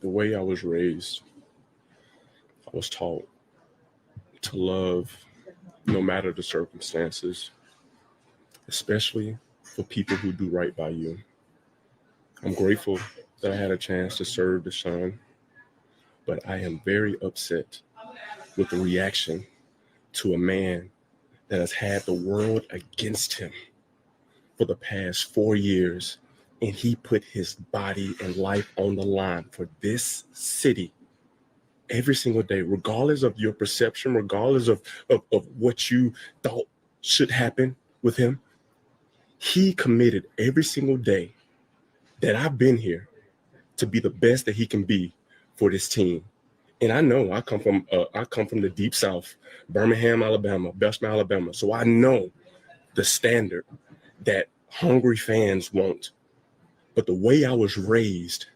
The way I was raised, I was taught to love no matter the circumstances, especially for people who do right by you. I'm grateful that I had a chance to serve DeShaun, but I am very upset with the reaction to a man that has had the world against him for the past 4 years, and he put his body and life on the line for this city every single day, regardless of your perception, regardless of what you thought should happen with him. He committed every single day that I've been here to be the best that he can be for this team. And I know I come from the deep South, Birmingham, Alabama, Belsham, Alabama. So I know the standard that hungry fans want. But the way I was raised,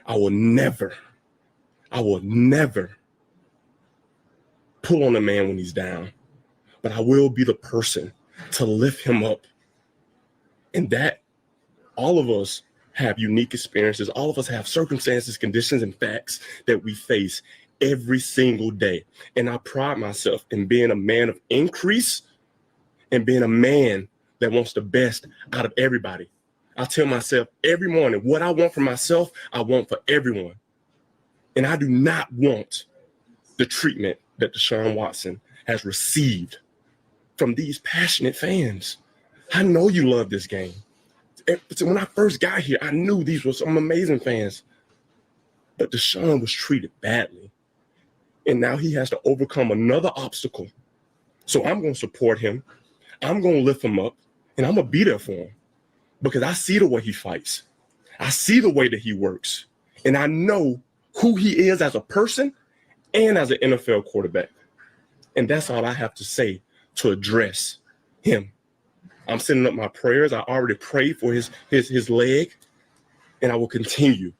I will never pull on a man when he's down. But I will be the person to lift him up. And that all of us have unique experiences. All of us have circumstances, conditions, and facts that we face every single day. And I pride myself in being a man of increase and being a man that wants the best out of everybody. I tell myself every morning, what I want for myself, I want for everyone. And I do not want the treatment that DeShaun Watson has received from these passionate fans. I know you love this game. When I first got here, I knew these were some amazing fans. But DeShaun was treated badly. And now he has to overcome another obstacle. So I'm going to support him. I'm going to lift him up. And I'm going to be there for him. Because I see the way he fights. I see the way that he works. And I know who he is as a person and as an NFL quarterback. And that's all I have to say to address him. I'm sending up my prayers. I already prayed for his leg, and I will continue.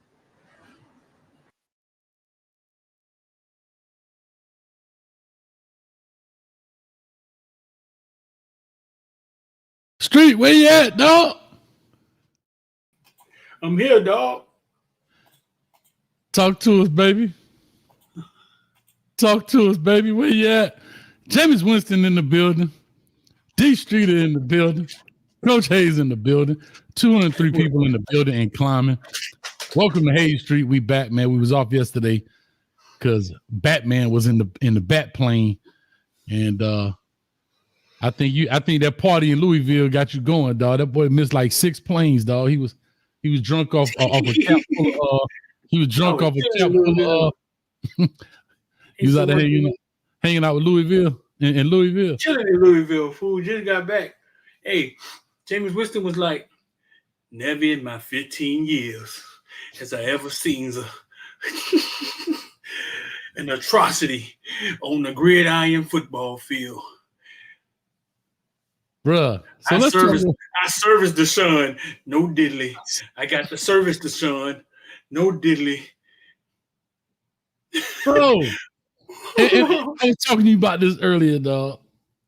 Street, where you at, dog? I'm here, dog. Talk to us, baby. Talk to us, baby. Where you at? Jameis Winston in the building. D Streeter in the building. Coach Hayes in the building. 203 people in the building and climbing. Welcome to Hayes Street. We back, man. We was off yesterday because Batman was in the bat plane, and I think that party in Louisville got you going, dog. That boy missed like 6 planes, dog. He was drunk off a cap full of he was drunk off a cap full of he was out there hanging out with Louisville in Louisville. Chilling in Louisville, fool. Just got back. Hey, Jameis Winston was like, never in my 15 years has I ever seen an atrocity on the gridiron football field. Bruh. So I serviced DeShaun, no diddly. I got to service DeShaun, no diddly. Bro. and I was talking to you about this earlier, dog.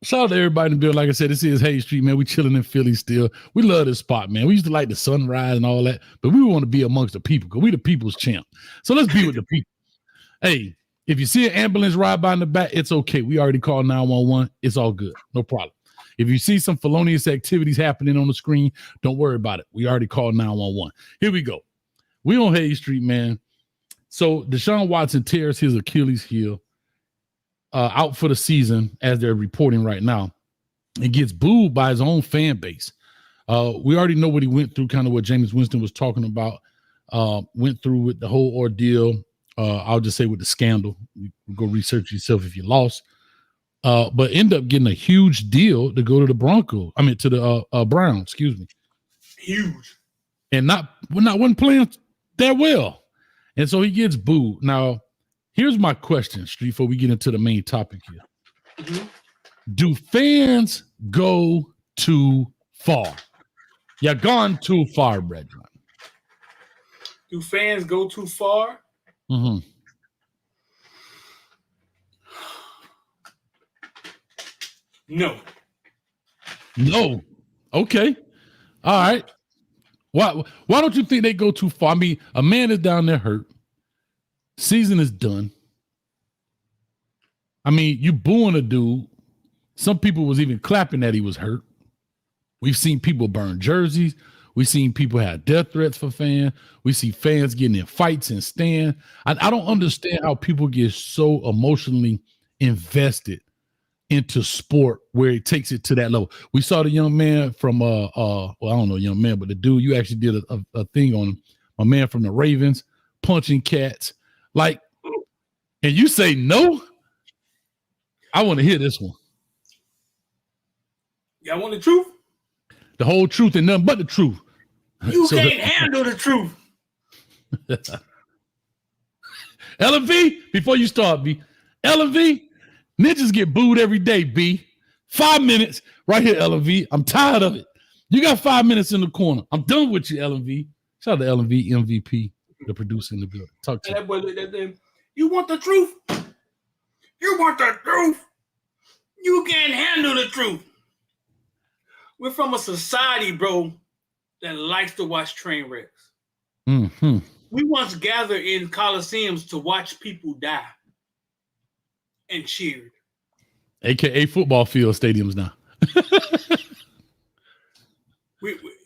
Shout out to everybody in the building. Like I said, this is Hayes Street, man. We chilling in Philly still. We love this spot, man. We used to like the sunrise and all that, but we want to be amongst the people because we the people's champ. So let's be with the people. Hey, if you see an ambulance ride by in the back, it's okay. We already called 911. It's all good. No problem. If you see some felonious activities happening on the screen, don't worry about it. We already called 911. Here we go. We on Hayes Street, man. So DeShaun Watson tears his Achilles heel. Out for the season, as they're reporting right now, and gets booed by his own fan base. We already know what he went through, kind of what Jameis Winston was talking about, went through with the whole ordeal. I'll just say with the scandal. You go research yourself if you lost. But end up getting a huge deal to go to the to the Browns, excuse me. Huge. And wasn't playing that well. And so he gets booed. Now, here's my question, Street, before we get into the main topic here. Mm-hmm. Do fans go too far? You're gone too far, brethren. Do fans go too far? Mm-hmm. No. Okay. All right. Why don't you think they go too far? I mean, a man is down there hurt. Season is done. I mean, you booing a dude. Some people was even clapping that he was hurt. We've seen people burn jerseys. We've seen people have death threats for fans. We see fans getting in fights and stand. I don't understand how people get so emotionally invested into sport where it takes it to that level. We saw the young man from well, I don't know, young man, but the dude, you actually did a thing on him, my man from the Ravens, punching cats. Like, and you say no? I want to hear this one. Y'all want the truth? The whole truth and nothing but the truth. You can't handle the truth. LV, before you start, B. LV, ninjas get booed every day, B. 5 minutes right here, LV. I'm tired of it. You got 5 minutes in the corner. I'm done with you, LV. Shout out to LV, MVP, the producer in the building. Talk to you. You want the truth? You want the truth? You can't handle the truth. We're from a society, bro, that likes to watch train wrecks. Mm-hmm. We once gathered in coliseums to watch people die and cheered. AKA football field stadiums now.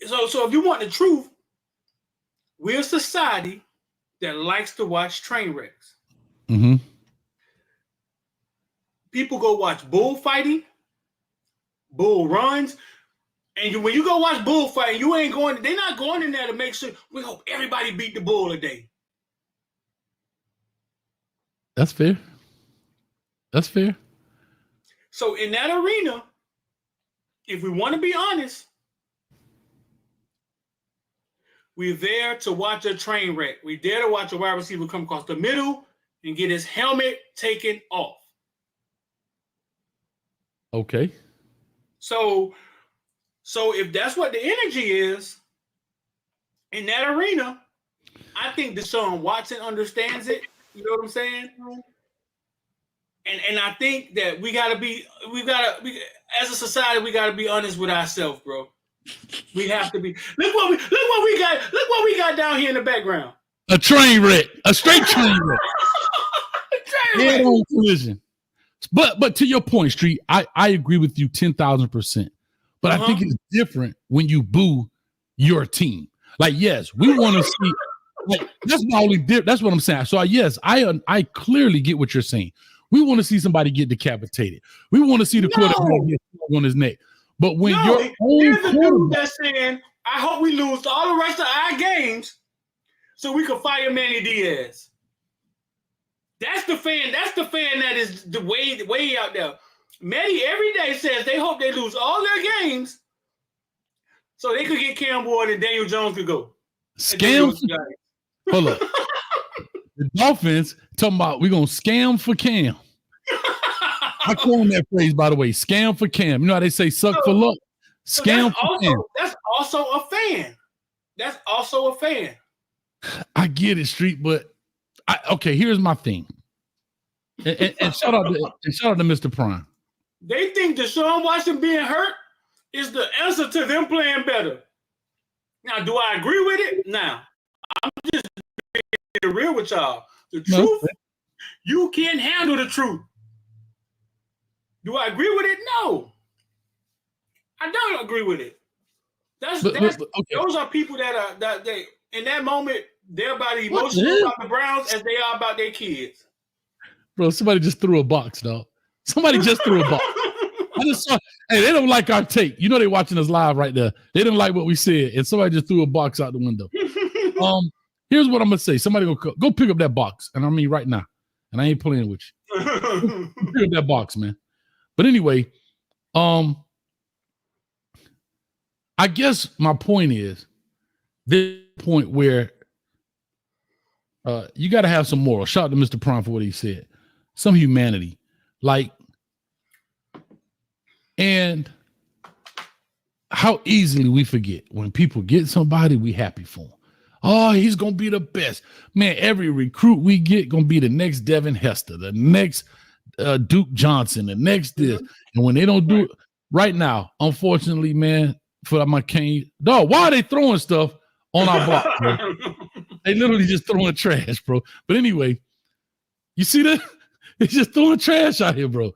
So if you want the truth, we're a society that likes to watch train wrecks. Mm-hmm. People go watch bullfighting, bull runs. And when you go watch bullfighting, you ain't going. They're not going in there to make sure we hope everybody beat the bull today. That's fair. That's fair. So in that arena, if we want to be honest, we're there to watch a train wreck. We're there to watch a wide receiver come across the middle and get his helmet taken off. Okay. So if that's what the energy is in that arena, I think DeShaun Watson understands it. You know what I'm saying? And I think that we as a society, we gotta be honest with ourselves, bro. We have to be. Look what we got down here in the background. A train wreck, a straight train wreck. Head-on collision. But to your point, Street, I agree with you 10,000%. But I think it's different when you boo your team. Like, yes, we want to see. Like, that's my only. That's what I'm saying. So yes, I clearly get what you're saying. We want to see somebody get decapitated. We want to see the quarterback get on his neck. But when your there's a dude that's saying, "I hope we lose all the rest of our games, so we can fire Manny Diaz." That's the fan. That's the fan that is the way out there. Manny every day says they hope they lose all their games so they could get Cam Ward and Daniel Jones could go. Scam. Hold up. The Dolphins talking about we're going to scam for Cam. I coined that phrase, by the way. Scam for Cam. You know how they say suck for luck? Scam for Cam. That's also a fan. That's also a fan. I get it, Street, but okay, here's my thing. And shout out to Mr. Prime. They think DeShaun Watson being hurt is the answer to them playing better. Now, do I agree with it? Now, I'm just being real with y'all. The truth, you can't handle the truth. Do I agree with it? No. I don't agree with it. Those are people that they in that moment, they're about emotional about the Browns as they are about their kids. Bro, somebody just threw a box, dog. Somebody just threw a box. I just saw, hey, they don't like our take. You know they're watching us live right there. They didn't like what we said, and somebody just threw a box out the window. Here's what I'm gonna say. Somebody go pick up that box, and I mean right now. And I ain't playing with you. Pick up that box, man. But anyway, I guess my point is this point where you got to have some moral. Shout out to Mr. Prime for what he said. Some humanity. Like, and how easily we forget when people get somebody, we happy for them. Oh, he's going to be the best. Man, every recruit we get going to be the next Devin Hester, the next Duke Johnson, the next this. And when they don't do it right now, unfortunately, man, for my cane, dog, why are they throwing stuff on our block, bro? They literally just throwing trash, bro. But anyway, You see that? It's just throwing trash out here, bro.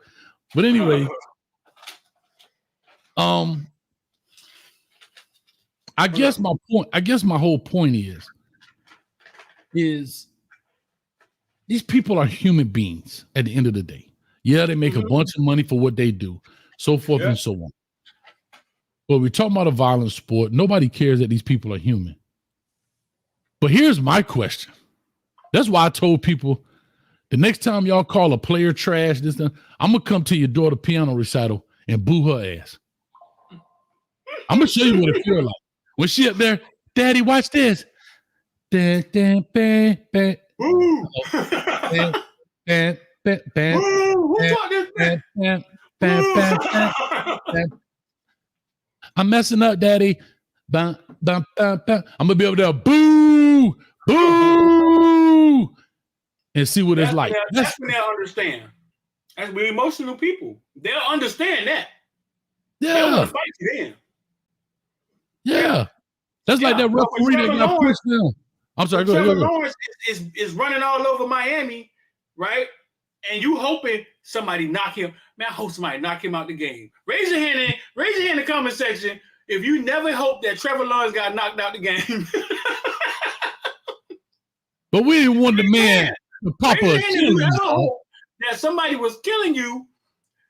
But anyway, I guess my whole point is these people are human beings at the end of the day. Yeah, they make a bunch of money for what they do, so forth and so on. But we're talking about a violent sport. Nobody cares that these people are human. But here's my question. That's why I told people the next time y'all call a player trash, I'm gonna come to your daughter piano recital and boo her ass. I'm gonna show you what it feels like when she up there. Daddy, watch this. Who taught this? I'm messing up, Daddy. I'm gonna be over there, boo, boo, and see what it's like. That's when they'll understand. As we're emotional people, they'll understand that. Yeah. They'll want to fight you then. Yeah. That's like that referee that got pushed down. I'm sorry, go ahead. Trevor Lawrence is running all over Miami, right? And you hoping somebody knock him. Man, I hope somebody knock him out the game. Raise your hand in the comment section if you never hope that Trevor Lawrence got knocked out the game. But we didn't want the man to pop up. That somebody was killing you.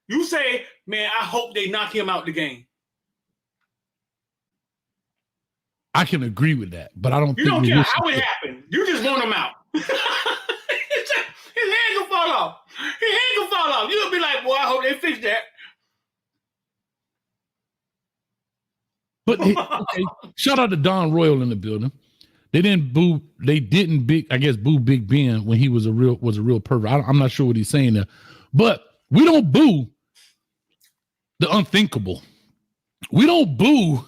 You say, man, I hope they knock him out the game. I can agree with that, but I don't think you don't care how it happened. You just want him out. His hand can fall off. His hand can fall off. You'll be like, boy, I hope they fix that. But okay, shout out to Don Royal in the building. They didn't boo Big Ben when he was a real pervert. I'm not sure what he's saying there, but we don't boo the unthinkable. We don't boo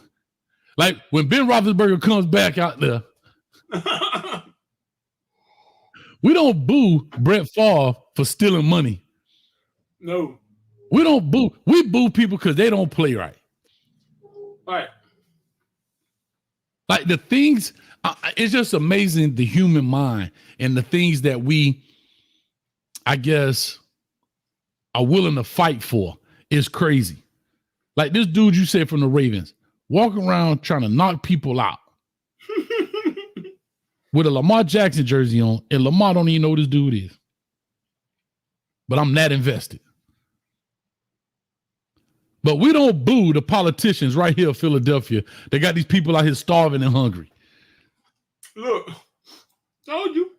like when Ben Roethlisberger comes back out there. We don't boo Brett Favre for stealing money. No, we don't boo. We boo people because they don't play right. All right. Like the things, it's just amazing the human mind and the things that we, I guess, are willing to fight for is crazy. Like this dude you said from the Ravens, walking around trying to knock people out with a Lamar Jackson jersey on, and Lamar don't even know who this dude is. But I'm that invested. But we don't boo the politicians right here in Philadelphia. They got these people out here starving and hungry. Look, told you.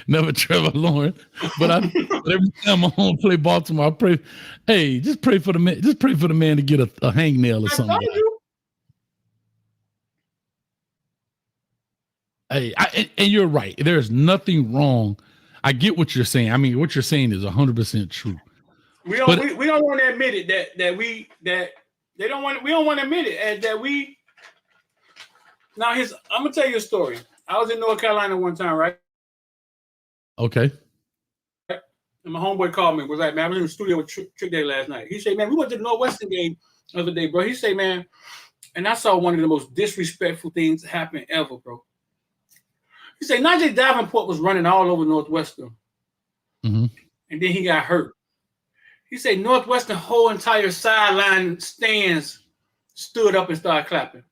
Never Trevor Lawrence. But every time I'm home play Baltimore, I pray, hey, just pray for the man. Just pray for the man to get a hangnail or something. Hey, and you're right. There's nothing wrong. I get what you're saying. I mean, what you're saying is 100% true. We don't want to admit it we don't want to admit it that we. Now I'm gonna tell you a story. I was in North Carolina one time, right? Okay. And my homeboy called me. Was like, man, I was in the studio with Trick Day last night. He said, man, we went to the Northwestern game the other day, bro. He said, man, and I saw one of the most disrespectful things happen ever, bro. He said Najee Davenport was running all over Northwestern. Mm-hmm. And then he got hurt. He said Northwestern whole entire sideline stands stood up and started clapping.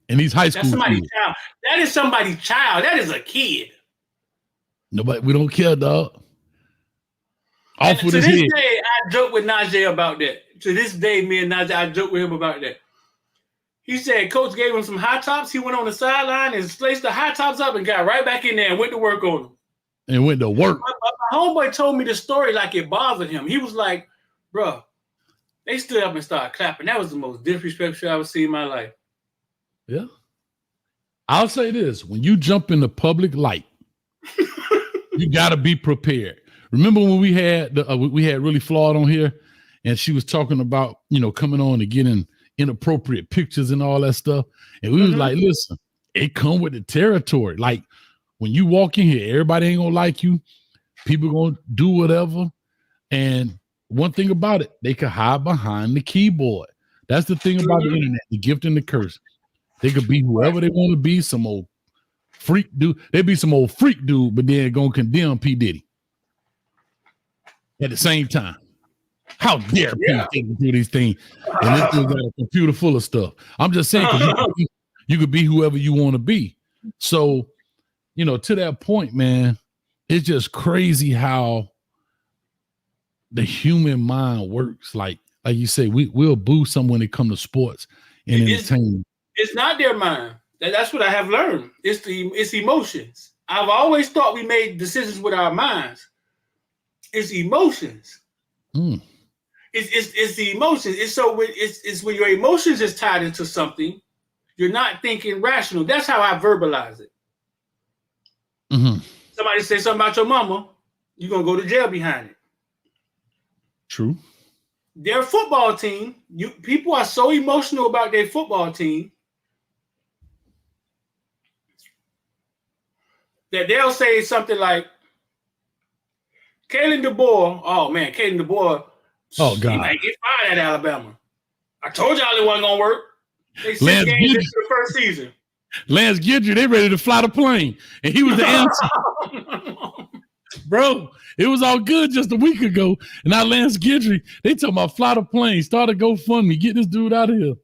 And these high school That's somebody's child. That is somebody's child. That is a kid. Nobody, we don't care, dog. Off with his head. To this day, I joke with Najee about that. To this day, me and Najee, I joke with him about that. He said coach gave him some high tops. He went on the sideline and sliced the high tops up and got right back in there and went to work on them. And went to work. My homeboy told me the story like it bothered him. He was like, bro, they stood up and started clapping. That was the most disrespectful shit I've ever seen in my life. Yeah. I'll say this. When you jump in the public light, you got to be prepared. Remember when we had Really Flawed on here and she was talking about, coming on and getting inappropriate pictures and all that stuff. And we was like, listen, it come with the territory. Like when you walk in here, everybody ain't gonna like you. People gonna do whatever. And one thing about it, they can hide behind the keyboard. That's the thing about the internet, the gift and the curse. They could be whoever they want to be, some old freak dude. They be some old freak dude, but then gonna condemn P. Diddy at the same time. How dare people do these things? And this dude got a computer full of stuff. I'm just saying, you could be whoever you want to be. So, to that point, man, it's just crazy how the human mind works. Like you say, we'll boo someone when it comes to sports and entertainment. It's not their mind. That's what I have learned. It's emotions. I've always thought we made decisions with our minds. It's emotions. It's the emotions. It's when your emotions is tied into something, you're not thinking rational. That's how I verbalize it. Mm-hmm. Somebody say something about your mama, you're gonna go to jail behind it. True. Their football team, people are so emotional about their football team that they'll say something like, Kalen DeBoer, Kalen DeBoer, oh God, he might get fired at Alabama. I told y'all it wasn't gonna work. They 6 games into the first season. Lance Gidry, they ready to fly the plane, and he was the answer. Bro, it was all good just a week ago, and now Lance Gidry, they talking about fly the plane, start a GoFundMe, get this dude out of here.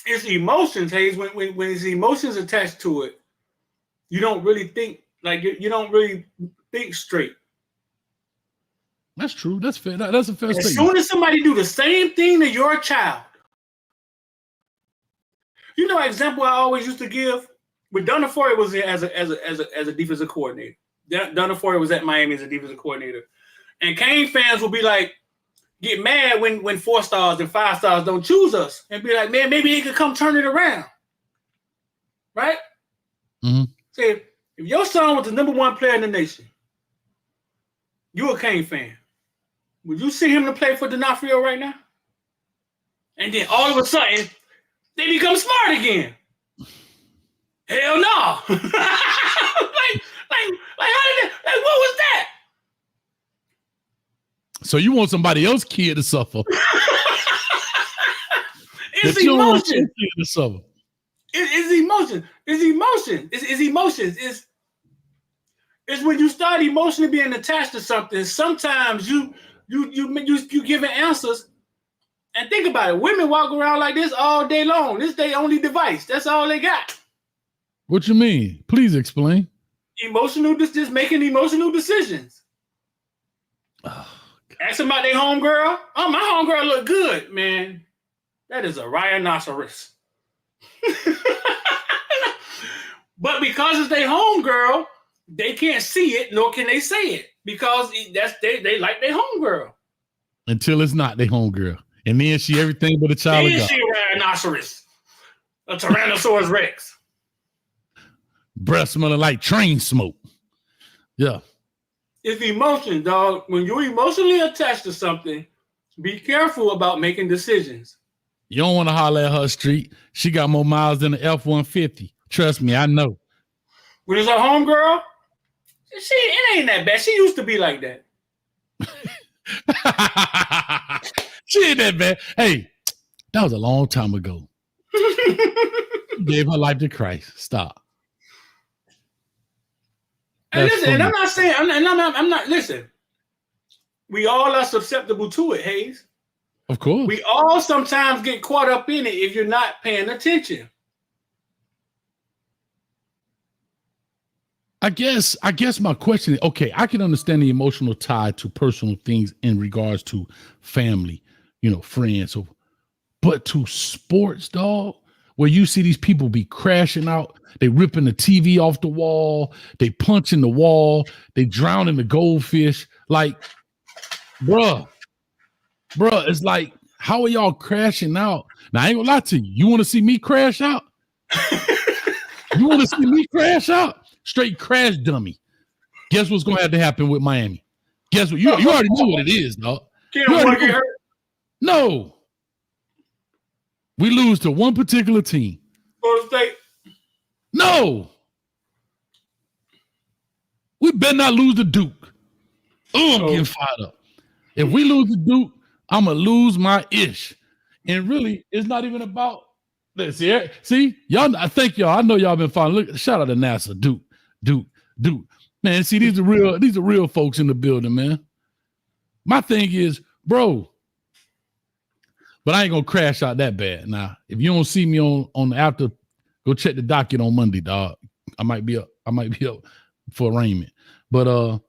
It's emotions, Hayes. When it's emotions attached to it, you don't really think you don't really think straight. That's true. That's fair. That's a fair statement. As soon as somebody do the same thing to your child, an example I always used to give when Donna Foyer was there as a defensive coordinator. Donna Foyer was at Miami as a defensive coordinator, and Kane fans will be like, get mad when 4-stars and 5-stars don't choose us, and be like, man, maybe he could come turn it around, right? Mm-hmm. Say, if your son was the number 1 player in the nation, you a Kane fan, would you see him to play for D'Onofrio right now? And then all of a sudden, they become smart again. Hell no! How did that? What was that? So you want somebody else's kid to suffer? It's emotion. To suffer. It's emotion. It's emotion. It's emotions. It's when you start emotionally being attached to something. Sometimes you giving answers. And think about it. Women walk around like this all day long. This their only device. That's all they got. What you mean? Please explain. Just making emotional decisions. Oh, ask them about their homegirl. Oh, my homegirl look good, man. That is a rhinoceros. But because it's their homegirl, they can't see it, nor can they say it. Because they like their homegirl. Until it's not their homegirl. And then she everything but a child of God. She a rhinoceros. A Tyrannosaurus Rex. Breath smelling like train smoke. Yeah. It's emotion, dog. When you're emotionally attached to something, be careful about making decisions. You don't want to holler at her street. She got more miles than the F-150. Trust me, I know. When it's her homegirl, it ain't that bad. She used to be like that. She ain't that bad. Hey, that was a long time ago. Gave her life to Christ. Stop. And listen, and I'm not saying, I'm not, listen. We all are susceptible to it, Hayes. Of course. We all sometimes get caught up in it if you're not paying attention. I guess my question is, okay, I can understand the emotional tie to personal things in regards to family, friends, but to sports, dog, where you see these people be crashing out, they ripping the TV off the wall, they punching the wall, they drowning the goldfish. Like, bruh, it's like, how are y'all crashing out? Now, I ain't gonna lie to you. You want to see me crash out? You want to see me crash out? Straight crash dummy. Guess what's gonna have to happen with Miami? Guess what? You already know what it is, dog. Can't get hurt. No. We lose to one particular team. Florida State. No. We better not lose to Duke. Oh, I'm getting fired up. If we lose to Duke, I'm gonna lose my ish. And really, it's not even about See, y'all. I thank y'all. I know y'all been following. Look, shout out to NASA, Duke. Man, see, these are real folks in the building, man. My thing is, bro. But I ain't gonna crash out that bad. Now, if you don't see me on the after, go check the docket on Monday, dog. I might be up for arraignment. But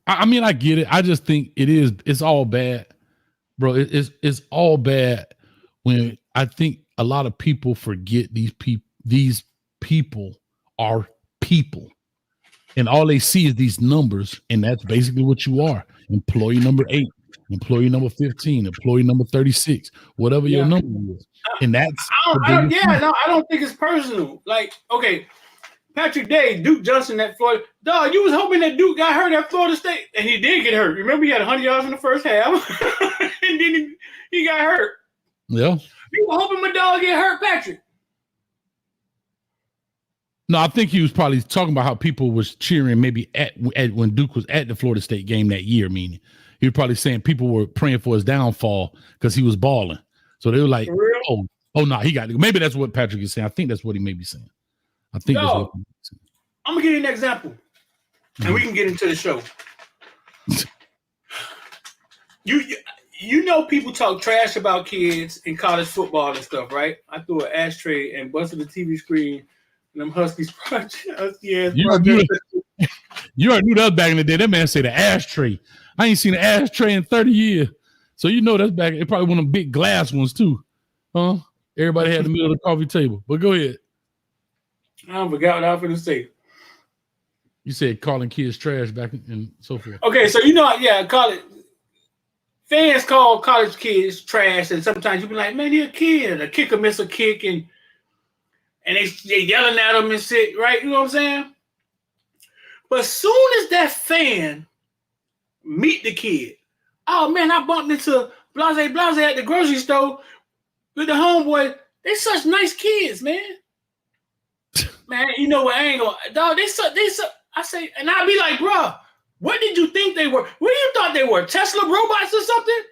I mean, I get it. I just think it's all bad, bro. It's all bad when I think a lot of people forget these people are people. And all they see is these numbers, and that's basically what you are. Employee number 8, employee number 15, employee number 36, whatever your number is. And that's I don't think it's personal. Like, okay, Patrick Day, Duke Johnson at Florida. Dog, you was hoping that Duke got hurt at Florida State, and he did get hurt. Remember, he had 100 yards in the first half, and then he got hurt. Yeah. You were hoping my dog get hurt, Patrick. No, I think he was probably talking about how people was cheering maybe at when Duke was at the Florida State game that year, meaning he was probably saying people were praying for his downfall because he was balling. So they were like, oh no, he got to go. Maybe that's what Patrick is saying. I think that's what he may be saying. I think that's what he's saying. I'm going to give you an example, and we can get into the show. You know people talk trash about kids in college football and stuff, right? I threw an ashtray and busted the TV screen. And them Huskies project. You already knew that back in the day. That man said the ashtray. I ain't seen an ashtray in 30 years. So you know that's back. It probably one of them big glass ones too. Huh? Everybody had the middle of the coffee table. But go ahead. I forgot what I was going to say. You said calling kids trash back and so forth. Okay, so college fans call college kids trash, and sometimes you be like, man, you're a kid. A kicker miss a kick and they yelling at them and shit, right? You know what I'm saying? But as soon as that fan meet the kid, oh man, I bumped into Blase at the grocery store with the homeboy. They such nice kids, man. Man, you know what? I ain't gonna, dog. They suck. I say, and I be like, bro, what did you think they were? What do you thought they were? Tesla robots or something?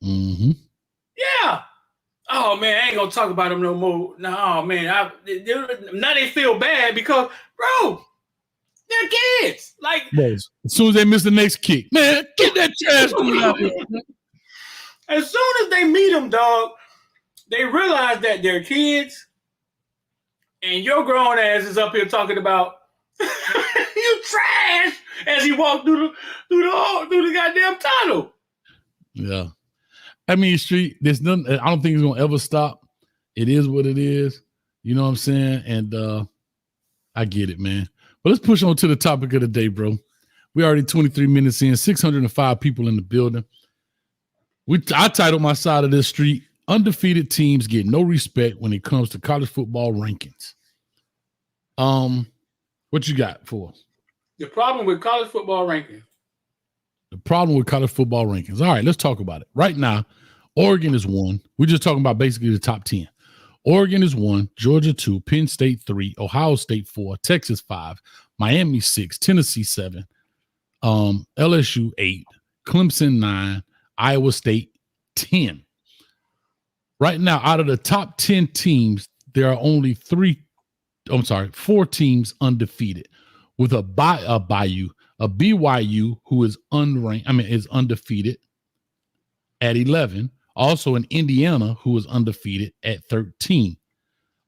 Mm-hmm. Yeah. Oh man, I ain't gonna talk about them no more. No, man, now they feel bad because, bro, they're kids. Like, as soon as they miss the next kick, man, get that trash out here. As soon as they meet them, dog, they realize that they're kids, and your grown ass is up here talking about you trash as you walk through the goddamn tunnel. Yeah. I mean, Street, there's nothing, I don't think it's gonna ever stop. It is what it is. You know what I'm saying? And I get it, man. But let's push on to the topic of the day, bro. We already 23 minutes in, 605 people in the building. I titled my side of this street, Undefeated Teams Get No Respect When It Comes to College Football Rankings. What you got for us? The problem with college football rankings. The problem with college football rankings. All right, let's talk about it. Right now, Oregon is 1. We're just talking about basically the top 10. Oregon is 1, Georgia 2, Penn State 3, Ohio State 4, Texas 5, Miami 6, Tennessee 7, LSU 8, Clemson 9, Iowa State 10. Right now, out of the top 10 teams, there are only 4 teams undefeated, with a BYU who is is undefeated at 11. Also an Indiana who is undefeated at 13.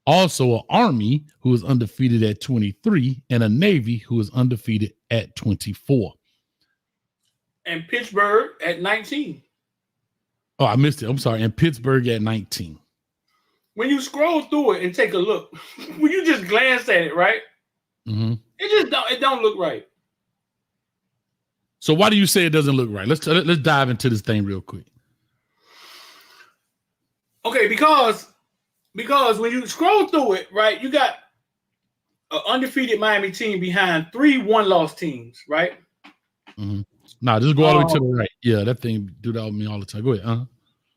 Also an Army who is undefeated at 23, and a Navy who is undefeated at 24. And Pittsburgh at 19. Oh, I missed it. I'm sorry. And Pittsburgh at 19. When you scroll through it and take a look, when you just glance at it, right? Mm-hmm. It don't look right. So why do you say it doesn't look right? Let's dive into this thing real quick. Okay, because when you scroll through it, right, you got an undefeated Miami team behind 3 one-loss teams, right? Mm-hmm. Nah, just go all the way to the right. Yeah, that thing do that with me all the time. Go ahead. An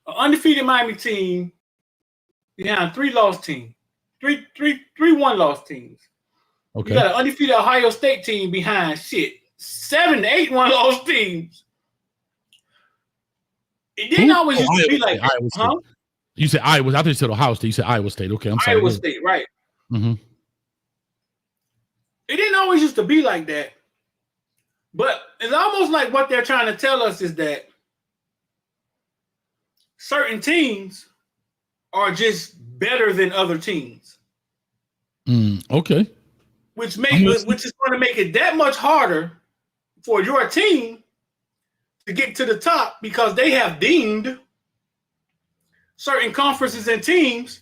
undefeated Miami team behind 3 loss teams, three one-loss teams. Okay. You got an undefeated Ohio State team behind 7 to 8 one-loss teams. It didn't always used to be like that, huh? You said Iowa. I thought you said Ohio State. You said Iowa State. Okay, I'm sorry. Iowa State, right. Mm-hmm. It didn't always used to be like that. But it's almost like what they're trying to tell us is that certain teams are just better than other teams. Okay. Which is going to make it that much harder for your team to get to the top because they have deemed certain conferences and teams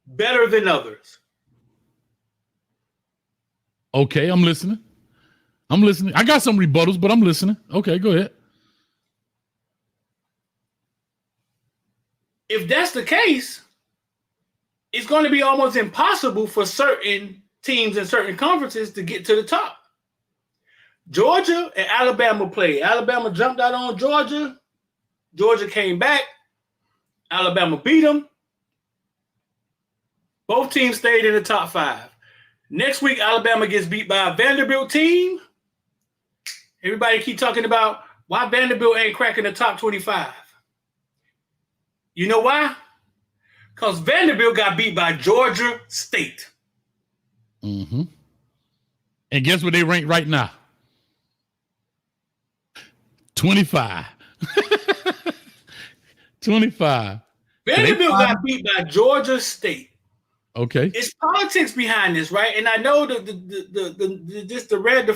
better than others. Okay, I'm listening. I got some rebuttals, but I'm listening. Okay, go ahead. If that's the case, it's going to be almost impossible for certain teams and certain conferences to get to the top. Georgia and Alabama played. Alabama jumped out on Georgia. Georgia came back. Alabama beat them. Both teams stayed in the top 5. Next week, Alabama gets beat by a Vanderbilt team. Everybody keep talking about why Vanderbilt ain't cracking the top 25. You know why? Because Vanderbilt got beat by Georgia State. Mm-hmm. And guess what they rank right now? 25. 25. Vanderbilt got beat by Georgia State. Okay. It's politics behind this, right? And I know the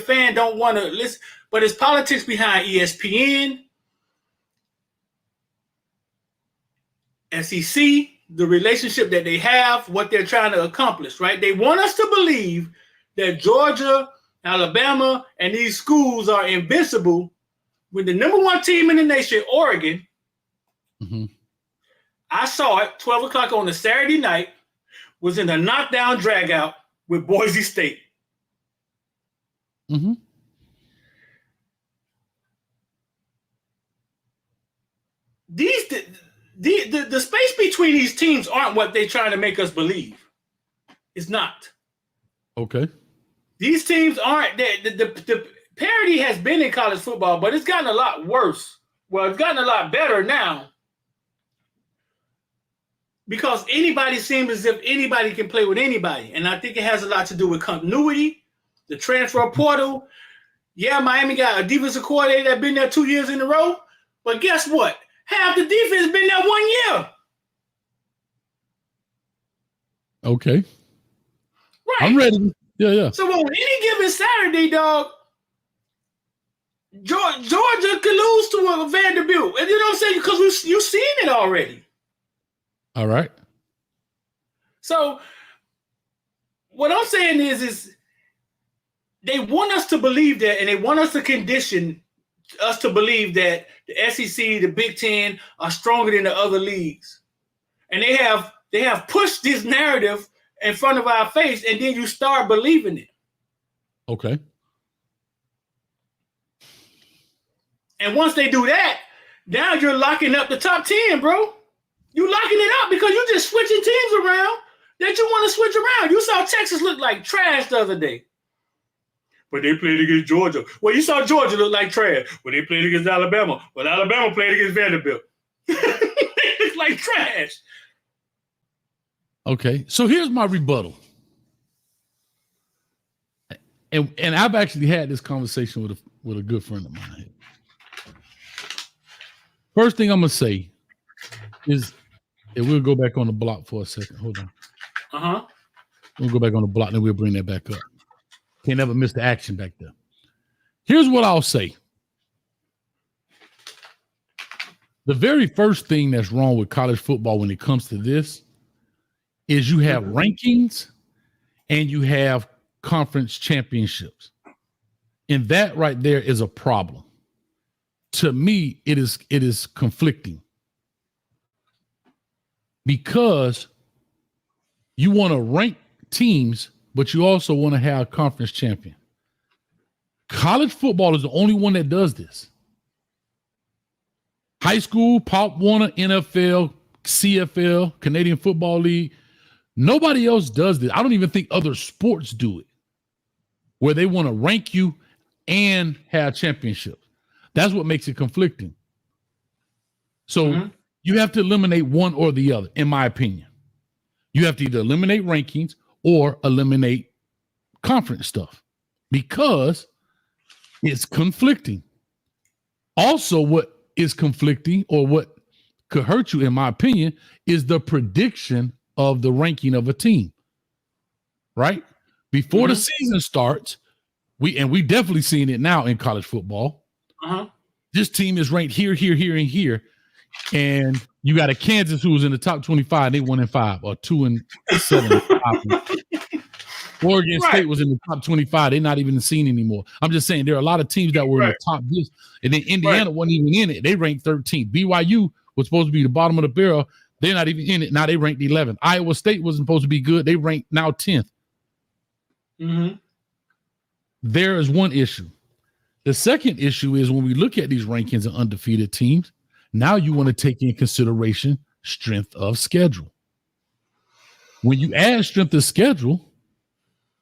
fan don't want to listen, but it's politics behind ESPN, SEC, the relationship that they have, what they're trying to accomplish, right? They want us to believe that Georgia, Alabama, and these schools are invincible when the number 1 team in the nation, Oregon, I saw it 12 o'clock on a Saturday night, was in a knockdown dragout with Boise State. Mm-hmm. The space between these teams aren't what they're trying to make us believe. It's not. Okay. These teams aren't. The parity has been in college football, but it's gotten a lot worse. Well, it's gotten a lot better now because anybody seems as if anybody can play with anybody. And I think it has a lot to do with continuity, the transfer portal. Yeah, Miami got a defensive coordinator that's been there 2 years in a row. But guess what? Half the defense been there 1 year. Okay. Right. I'm ready. Yeah. So on any given Saturday, dog, Georgia could lose to a Vanderbilt. And you know what I'm saying? Because you've seen it already. All right. So what I'm saying is they want us to believe that, and they want us to condition us to believe that the SEC, the Big Ten are stronger than the other leagues. And they have pushed this narrative in front of our face, and then you start believing it. Okay. And once they do that, now you're locking up the top 10, bro. You're locking it up because you're just switching teams around that you want to switch around. You saw Texas look like trash the other day. But they played against Georgia. Well, you saw Georgia look like trash. But they played against Alabama. But Alabama played against Vanderbilt. They look like trash. Okay. So here's my rebuttal. And I've actually had this conversation with a good friend of mine. First thing I'm going to say is, and we'll go back on the block for a second. Hold on. Uh-huh. We'll go back on the block, and then we'll bring that back up. Can't ever miss the action back there. Here's what I'll say. The very first thing that's wrong with college football when it comes to this is you have rankings and you have conference championships. And that right there is a problem. To me, it is conflicting. Because you want to rank teams, but you also want to have a conference champion. College football is the only one that does this. High school, Pop Warner, NFL, CFL, Canadian Football League, nobody else does this. I don't even think other sports do it, where they want to rank you and have championships. That's what makes it conflicting. So You have to eliminate one or the other, in my opinion. You have to either eliminate rankings or eliminate conference stuff because it's conflicting. Also, what is conflicting or what could hurt you, in my opinion, is the prediction of the ranking of a team. Right? Before the season starts, we definitely seeing it now in college football. This team is ranked here, here, here, and here. And you got a Kansas who was in the top 25, they 1-5 or 2-7. Oregon State was in the top 25. They're not even in the scene anymore. I'm just saying there are a lot of teams that were in the top list. And then Indiana wasn't even in it. They ranked 13th. BYU was supposed to be the bottom of the barrel. They're not even in it. Now they ranked 11th. Iowa State wasn't supposed to be good. They ranked now 10th. There is one issue. The second issue is when we look at these rankings of undefeated teams, now you want to take in consideration strength of schedule. When you add strength of schedule,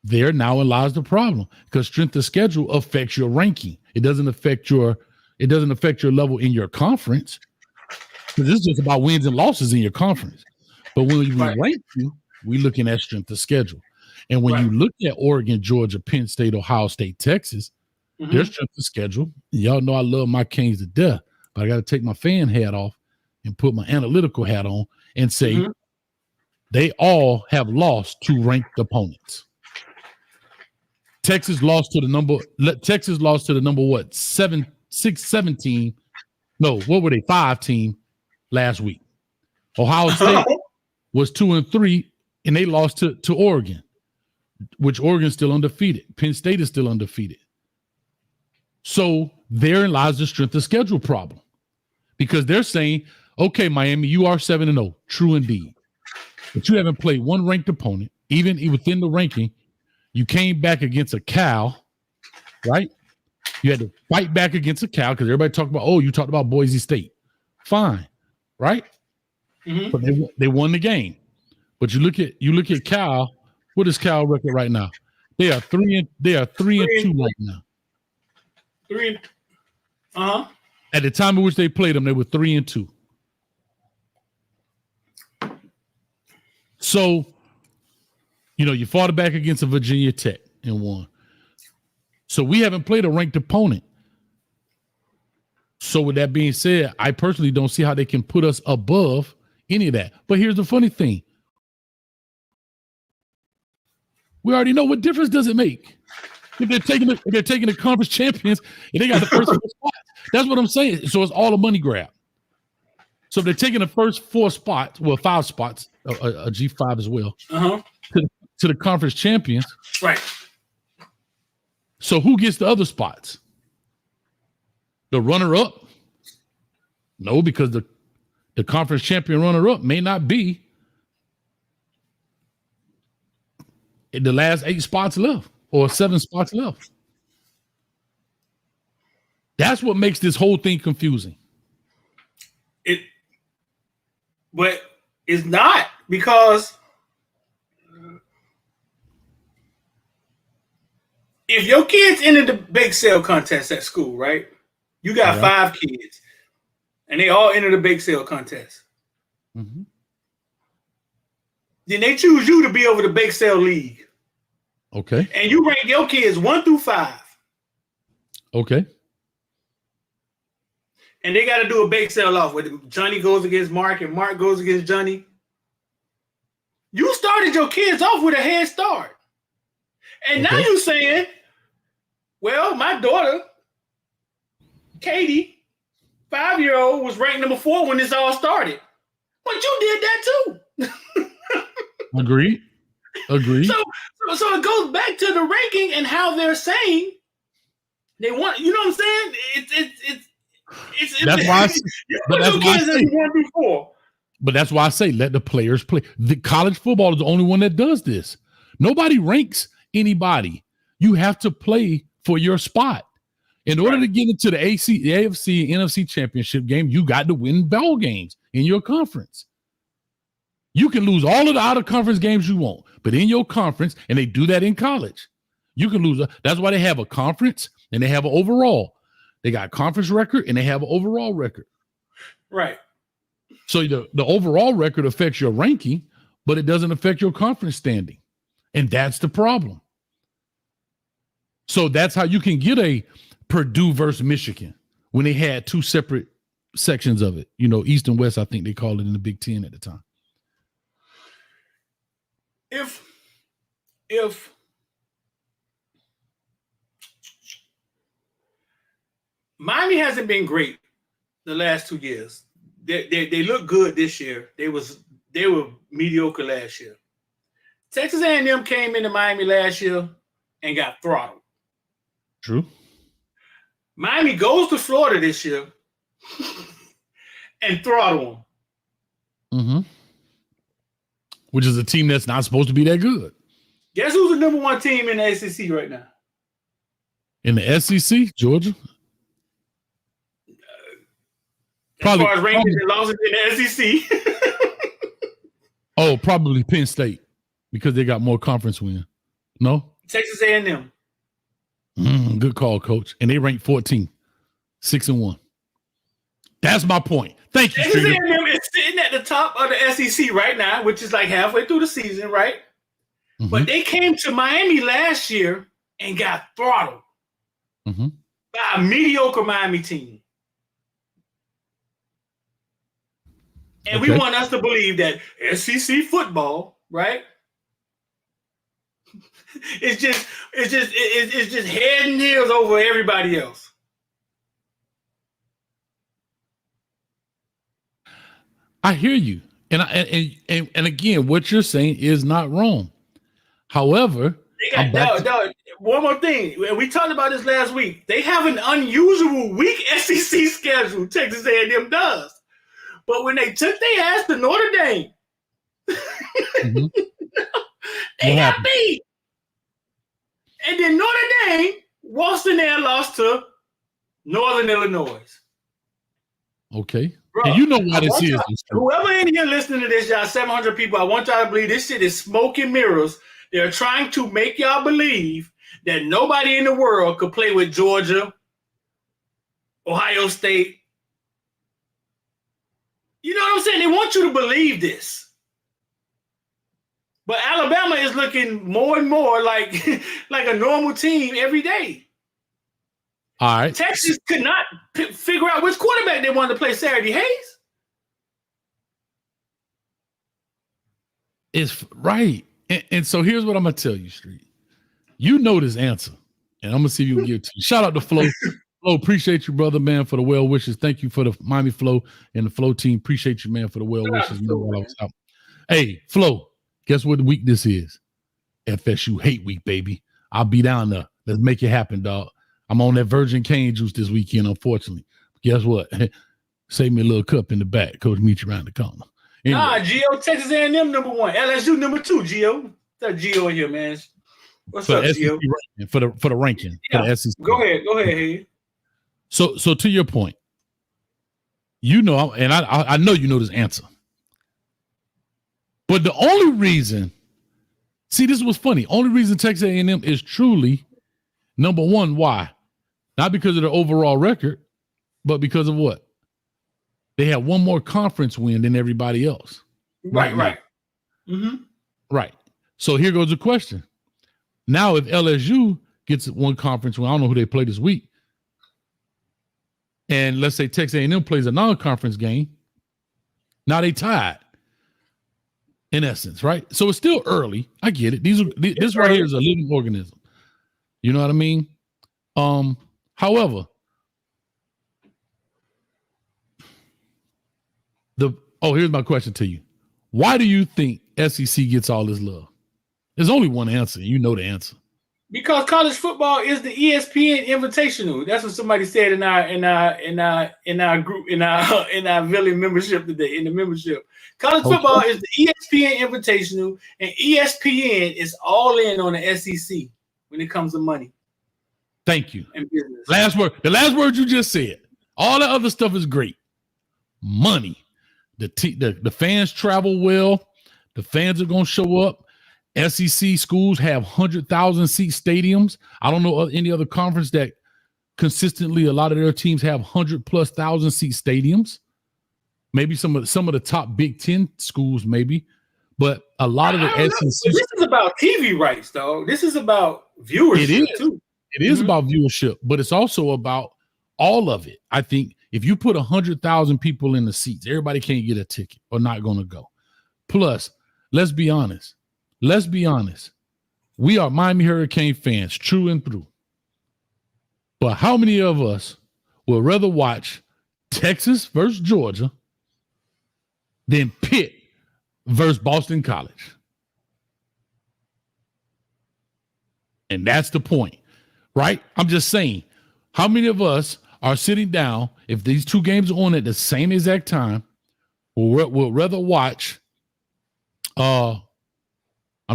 there now lies the problem because strength of schedule affects your ranking. It doesn't affect your level in your conference. This is just about wins and losses in your conference. But when we rank you, we're looking at strength of schedule. And when you look at Oregon, Georgia, Penn State, Ohio State, Texas, their strength of schedule. Y'all know I love my Canes to death, but I got to take my fan hat off and put my analytical hat on and say they all have lost to ranked opponents. Texas lost to the number what? 7 team. No, what were they? 5 team last week. Ohio State was 2-3, and they lost to Oregon, which Oregon's still undefeated. Penn State is still undefeated. So therein lies the strength of schedule problem because they're saying, okay, Miami, you are 7-0. True indeed. But you haven't played one ranked opponent, even within the ranking. You came back against a Cal, right? You had to fight back against a Cal because everybody talked about, you talked about Boise State. Fine, right? But they won the game. But you look at Cal. What is Cal record right now? They are 3-2 right now. 3. At the time in which they played them, they were 3-2. So, you fought back against a Virginia Tech and won. So we haven't played a ranked opponent. So with that being said, I personally don't see how they can put us above any of that. But here's the funny thing. We already know what difference does it make. If they're taking the conference champions and they got the first 4 spots. That's what I'm saying. So it's all a money grab. So if they're taking the first 4 spots, 5 spots, a G5 as well, to the conference champions. Right. So who gets the other spots? The runner-up? No, because the conference champion runner-up may not be in the last 8 spots left or 7 spots left. That's what makes this whole thing confusing. But it's not because if your kids entered the bake sale contest at school, right? You got 5 kids and they all enter the bake sale contest. Then they choose you to be over the bake sale league. Okay. And you rank your kids 1 through 5. Okay. And they got to do a bake sale off where Johnny goes against Mark and Mark goes against Johnny. You started your kids off with a head start. And now you're saying, well, my daughter, Katie, 5-year-old, was ranked number 4 when this all started. But you did that too. Agreed. So it goes back to the ranking and how they're saying they want, you know what I'm saying? That's why I say let the players play. The college football is the only one that does this. Nobody ranks anybody. You have to play for your spot. In order to get into the AFC, NFC championship game, you got to win ball games in your conference. You can lose all of the out-of-conference games you want, but in your conference, and they do that in college, you can lose. That's why they have a conference and they have an overall. They got a conference record and they have an overall record. Right. So the overall record affects your ranking, but it doesn't affect your conference standing. And that's the problem. So that's how you can get a Purdue versus Michigan when they had two separate sections of it. You know, East and West, I think they called it in the Big Ten at the time. If Miami hasn't been great the last 2 years. They look good this year. They were mediocre last year. Texas A&M came into Miami last year and got throttled. True. Miami goes to Florida this year and throttle them. Mm-hmm. Which is a team that's not supposed to be that good. Guess who's the number one team in the SEC right now? In the SEC, Georgia. As far as rankings and losses in the SEC. Oh, probably Penn State because they got more conference win. No? Texas A&M. Good call, Coach. And they ranked 14, 6-1. That's my point. Thank you, Texas Streeter. A&M is sitting at the top of the SEC right now, which is like halfway through the season, right? Mm-hmm. But they came to Miami last year and got throttled by a mediocre Miami team. And we want us to believe that SEC football, right? It's just head and heels over everybody else. I hear you, and again, what you're saying is not wrong. However, one more thing. We talked about this last week. They have an unusual weak SEC schedule. Texas A&M does. But when they took their ass to Notre Dame, they got beat. And then Notre Dame waltzed in there and lost to Northern Illinois. Okay. Bro, and you know why this is. Whoever in here listening to this, y'all 700 people, I want y'all to believe this shit is smoke and mirrors. They're trying to make y'all believe that nobody in the world could play with Georgia, Ohio State. You know what I'm saying? They want you to believe this. But Alabama is looking more and more like a normal team every day. All right. Texas could not figure out which quarterback they wanted to play Saturday. Hayes? It's right. And so here's what I'm going to tell you, Street. You know this answer, and I'm going to see if you can give it to you. Shout out to Flo. Flo, appreciate you, brother, man, for the well wishes. Thank you for the Miami Flo and the Flo team. Appreciate you, man, for the well wishes. While I was out. Hey, Flo, guess what week this is? FSU hate week, baby. I'll be down there. Let's make it happen, dog. I'm on that virgin cane juice this weekend, unfortunately. But guess what? Save me a little cup in the back. Coach, meet you around the corner. Anyway. Nah, Gio, Texas A&M number one. LSU number two, Gio. What's Gio in here, man? What's up, Gio? For the ranking. Yeah. For the SEC. Go ahead. So to your point, you know, and I know you know this answer. But the only reason, see, this was funny. Only reason Texas A&M is truly number one. Why? Not because of their overall record, but because of what? They have one more conference win than everybody else. Right. Mm-hmm. Right. So here goes the question. Now, if LSU gets one conference win, I don't know who they play this week, and let's say Texas A&M plays a non-conference game, now they tied. In essence, right? So it's still early. I get it. This right here is a living organism. You know what I mean? However, here's my question to you. Why do you think SEC gets all this love? There's only one answer. You know the answer. Because college football is the ESPN Invitational. That's what somebody said in our group in our Village membership today. In the membership, college football is the ESPN Invitational, and ESPN is all in on the SEC when it comes to money. Thank you. And business. Last word. The last word you just said. All the other stuff is great. Money. The fans travel well. The fans are going to show up. SEC schools have 100,000 seat stadiums. I don't know any other conference that consistently a lot of their teams have 100,000+ seat stadiums. maybe some of the top Big Ten schools, maybe, but a lot of the SEC. This is about TV rights, though. This is about viewership too. It is about viewership, but it's also about all of it. I think if you put 100,000 people in the seats, everybody can't get a ticket or not going to go. Plus, let's be honest. We are Miami Hurricane fans, true and through. But how many of us would rather watch Texas versus Georgia than Pitt versus Boston College? And that's the point, right? I'm just saying, how many of us are sitting down, if these two games are on at the same exact time, will rather watch, I'm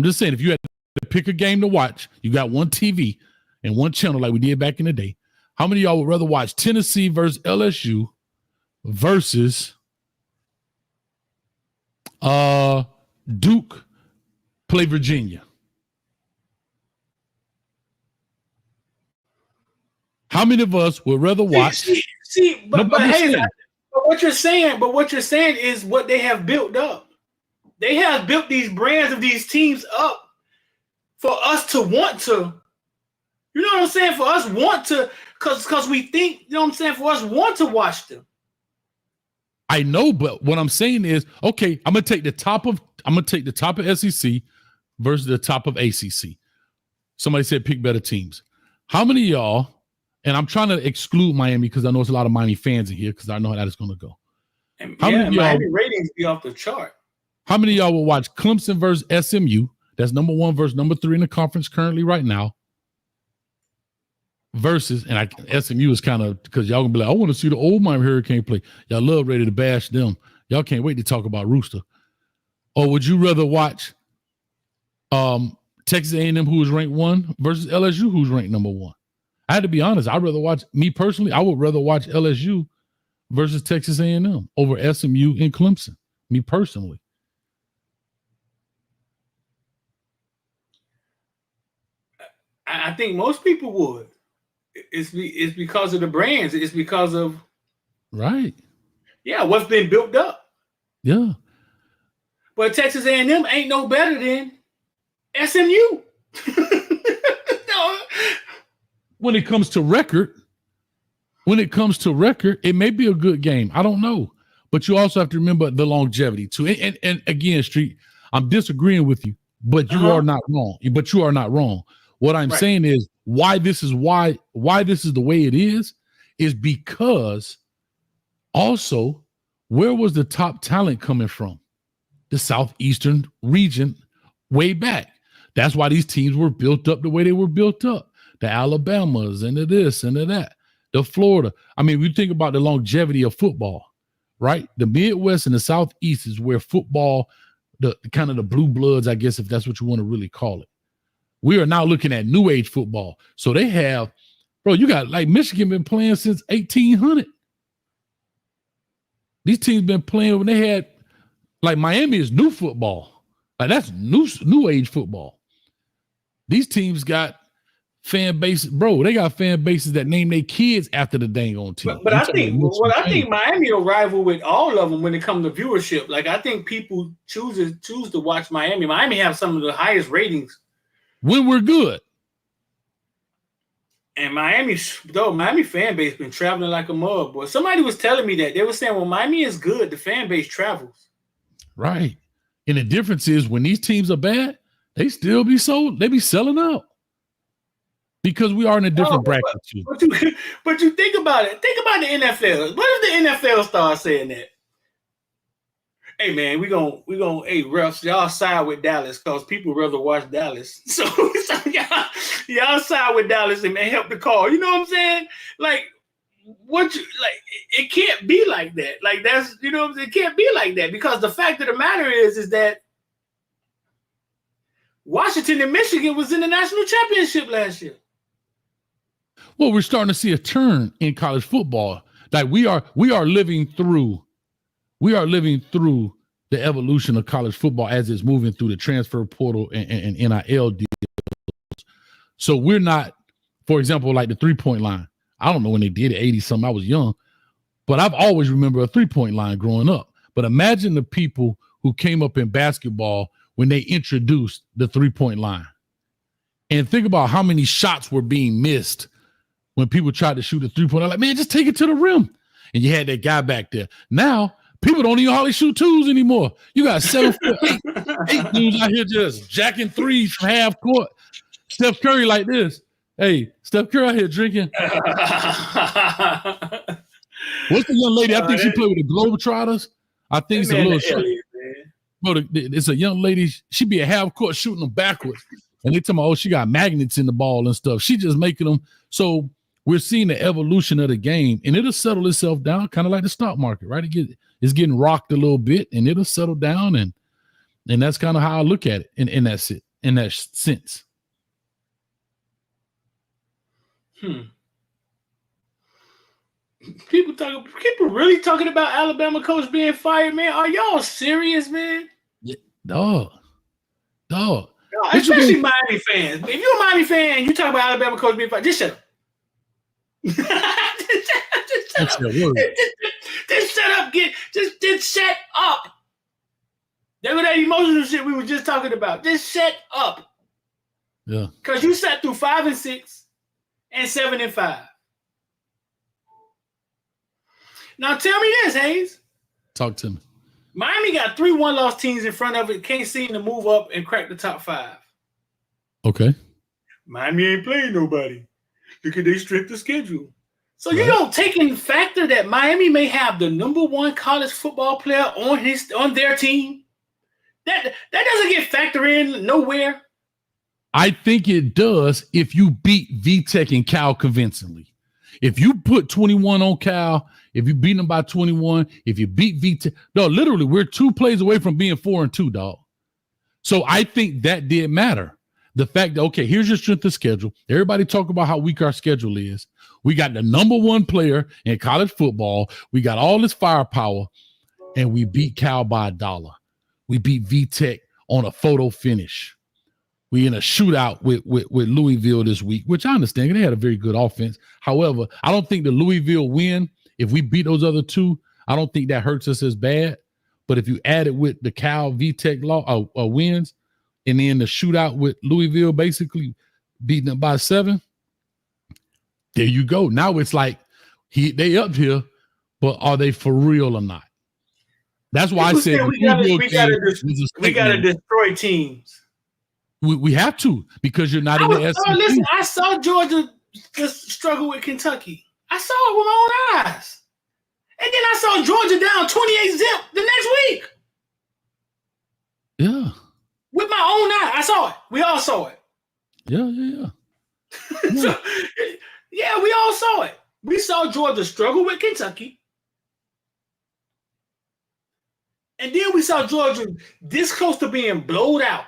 just saying, if you had to pick a game to watch, you got one TV and one channel like we did back in the day, how many of y'all would rather watch Tennessee versus LSU versus Duke play Virginia? How many of us would rather watch? But what you're saying is what they have built up. They have built these brands of these teams up for us to want to. You know what I'm saying? For us want to, because we think. You know what I'm saying? For us want to watch them. I know, but what I'm saying is, okay, I'm gonna take the top of SEC versus the top of ACC. Somebody said pick better teams. How many of y'all? And I'm trying to exclude Miami because I know there's a lot of Miami fans in here because I know how that is going to go. And Miami ratings be off the chart. How many of y'all will watch Clemson versus SMU? That's number 1 versus number 3 in the conference currently right now. Versus, and SMU is kind of, because y'all going to be like, I want to see the old Miami Hurricane play. Y'all love ready to bash them. Y'all can't wait to talk about Rooster. Or would you rather watch Texas A&M, who is ranked 1, versus LSU, who's ranked number 1? I had to be honest. I would rather watch LSU versus Texas A&M over SMU and Clemson. Me personally. I think most people would. It's because of the brands. It's because of what's been built up. Yeah. But Texas A&M ain't no better than SMU. No. When it comes to record, it may be a good game. I don't know. But you also have to remember the longevity too. And again, Street, I'm disagreeing with you, but you are not wrong. What I'm saying is why this is the way it is because also, where was the top talent coming from? The Southeastern region way back. That's why these teams were built up the way they were built up. The Alabamas and the this and the that, the Florida. I mean, we think about the longevity of football, right? The Midwest and the Southeast is where football, the kind of the blue bloods, I guess, if that's what you want to really call it. We are now looking at new age football. So they have, you got like Michigan been playing since 1800. These teams been playing when they had, like Miami is new football. Like that's new age football. These teams got fan base, they got fan bases that name their kids after the dang on team. But I think Miami will rival with all of them when it comes to viewership. Like I think people choose to watch Miami. Miami have some of the highest ratings when we're good. And Miami fan base been traveling like a mug, boy. Somebody was telling me that they were saying, well, Miami is good. The fan base travels. Right. And the difference is when these teams are bad, they still be sold. They be selling out. Because we are in a different bracket too. But you think about it. Think about the NFL. What if the NFL starts saying that? Hey man, we gonna hey refs, y'all side with Dallas because people rather watch Dallas. So y'all side with Dallas and help the call. You know what I'm saying? Like it can't be like that. Like that's it can't be like that because the fact of the matter is that Washington and Michigan was in the national championship last year. Well, we're starting to see a turn in college football. Like we are living through the evolution of college football as it's moving through the transfer portal and NIL deals. So we're not, for example, like the 3-point line. I don't know when they did it, 80 something. I was young, but I've always remembered a 3-point line growing up. But imagine the people who came up in basketball when they introduced the 3-point line. And think about how many shots were being missed when people tried to shoot a 3-point line. Like, man, just take it to the rim. And you had that guy back there. Now, people don't even hardly shoot twos anymore. You got 7 foot, eight dudes out here just jacking threes from half court. Steph Curry like this. Hey, Steph Curry out here drinking. What's the young lady? I think she played with the Globetrotters. I think it's a little short. Bro, it's a young lady. She be a half court shooting them backwards. And they tell me, oh, she got magnets in the ball and stuff. She just making them. So we're seeing the evolution of the game, and it'll settle itself down, kind of like the stock market, right? It's getting rocked a little bit, and it'll settle down, and that's kind of how I look at it in that sense. People really talking about Alabama coach being fired, man. Are y'all serious, man? Yeah, dog. Especially Miami fans. If you're a Miami fan, you talk about Alabama coach being fired. Just shut up. Just shut up. Just shut up. That was that emotional shit we were just talking about. Just shut up. Yeah. Because you sat through 5-6 and 7-5. Now tell me this, Hayes. Talk to me. Miami got 3 one-loss teams in front of it. Can't seem to move up and crack the top 5. Okay. Miami ain't playing nobody. Look at their strength of schedule. So you don't take in factor that Miami may have the number 1 college football player on their team. That doesn't get factored in nowhere. I think it does if you beat VTech and Cal convincingly. If you put 21 on Cal, if you beat them by 21, if you beat VTech, no, literally, we're 2 plays away from being 4-2, dog. So I think that did matter. The fact that, okay, here's your strength of schedule. Everybody talk about how weak our schedule is. We got the number 1 player in college football. We got all this firepower, and we beat Cal by $1. We beat VTech on a photo finish. We in a shootout with Louisville this week, which I understand. They had a very good offense. However, I don't think the Louisville win, if we beat those other 2, I don't think that hurts us as bad. But if you add it with the Cal VTech wins, and then the shootout with Louisville basically beating them by 7, there you go. Now it's like they up here, but are they for real or not? That's why I said we gotta destroy teams. We have to, because you're not in the SEC. Listen, I saw Georgia just struggle with Kentucky. I saw it with my own eyes. And then I saw Georgia down 28-0 the next week. Yeah. With my own eye. I saw it. We all saw it. Yeah. So, yeah, we all saw it. We saw Georgia struggle with Kentucky. And then we saw Georgia this close to being blowed out.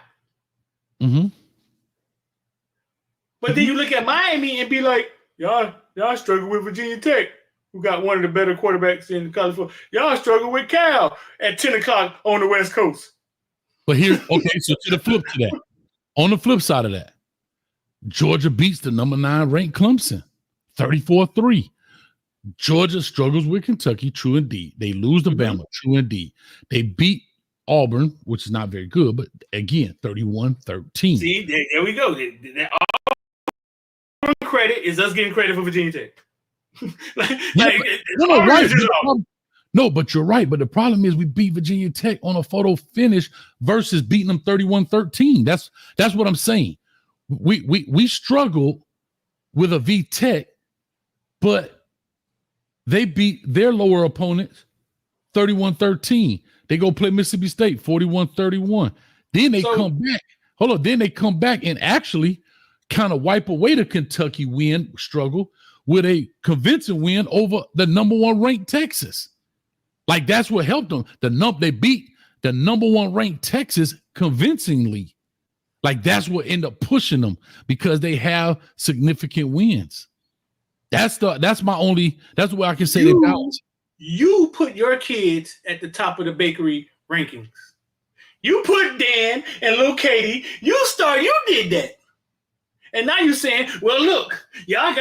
Mm-hmm. But then you look at Miami and be like, y'all struggle with Virginia Tech, who got one of the better quarterbacks in college football. Y'all struggle with Cal at 10 o'clock on the West Coast. But here, okay, so to the flip to that. On the flip side of that, Georgia beats the number 9 ranked Clemson, 34-3. Georgia struggles with Kentucky, true indeed. They lose to Bama, true indeed. They beat Auburn, which is not very good, but again, 31-13. See, there we go. Auburn credit is us getting credit for Virginia Tech. No, but you're right. But the problem is we beat Virginia Tech on a photo finish versus beating them 31-13. That's what I'm saying. We struggled with a VTech, but they beat their lower opponents 31-13. They go play Mississippi State 41-31. Then they come back. Hold on. Then they come back and actually kind of wipe away the Kentucky struggle with a convincing win over the number 1 ranked Texas. Like, that's what helped them. They beat the number 1 ranked Texas convincingly. Like, that's what ended up pushing them, because they have significant wins. That's what I can say they balance. You put your kids at the top of the bakery rankings. You put Dan and little Katie. You did that. And now you're saying, well, look, y'all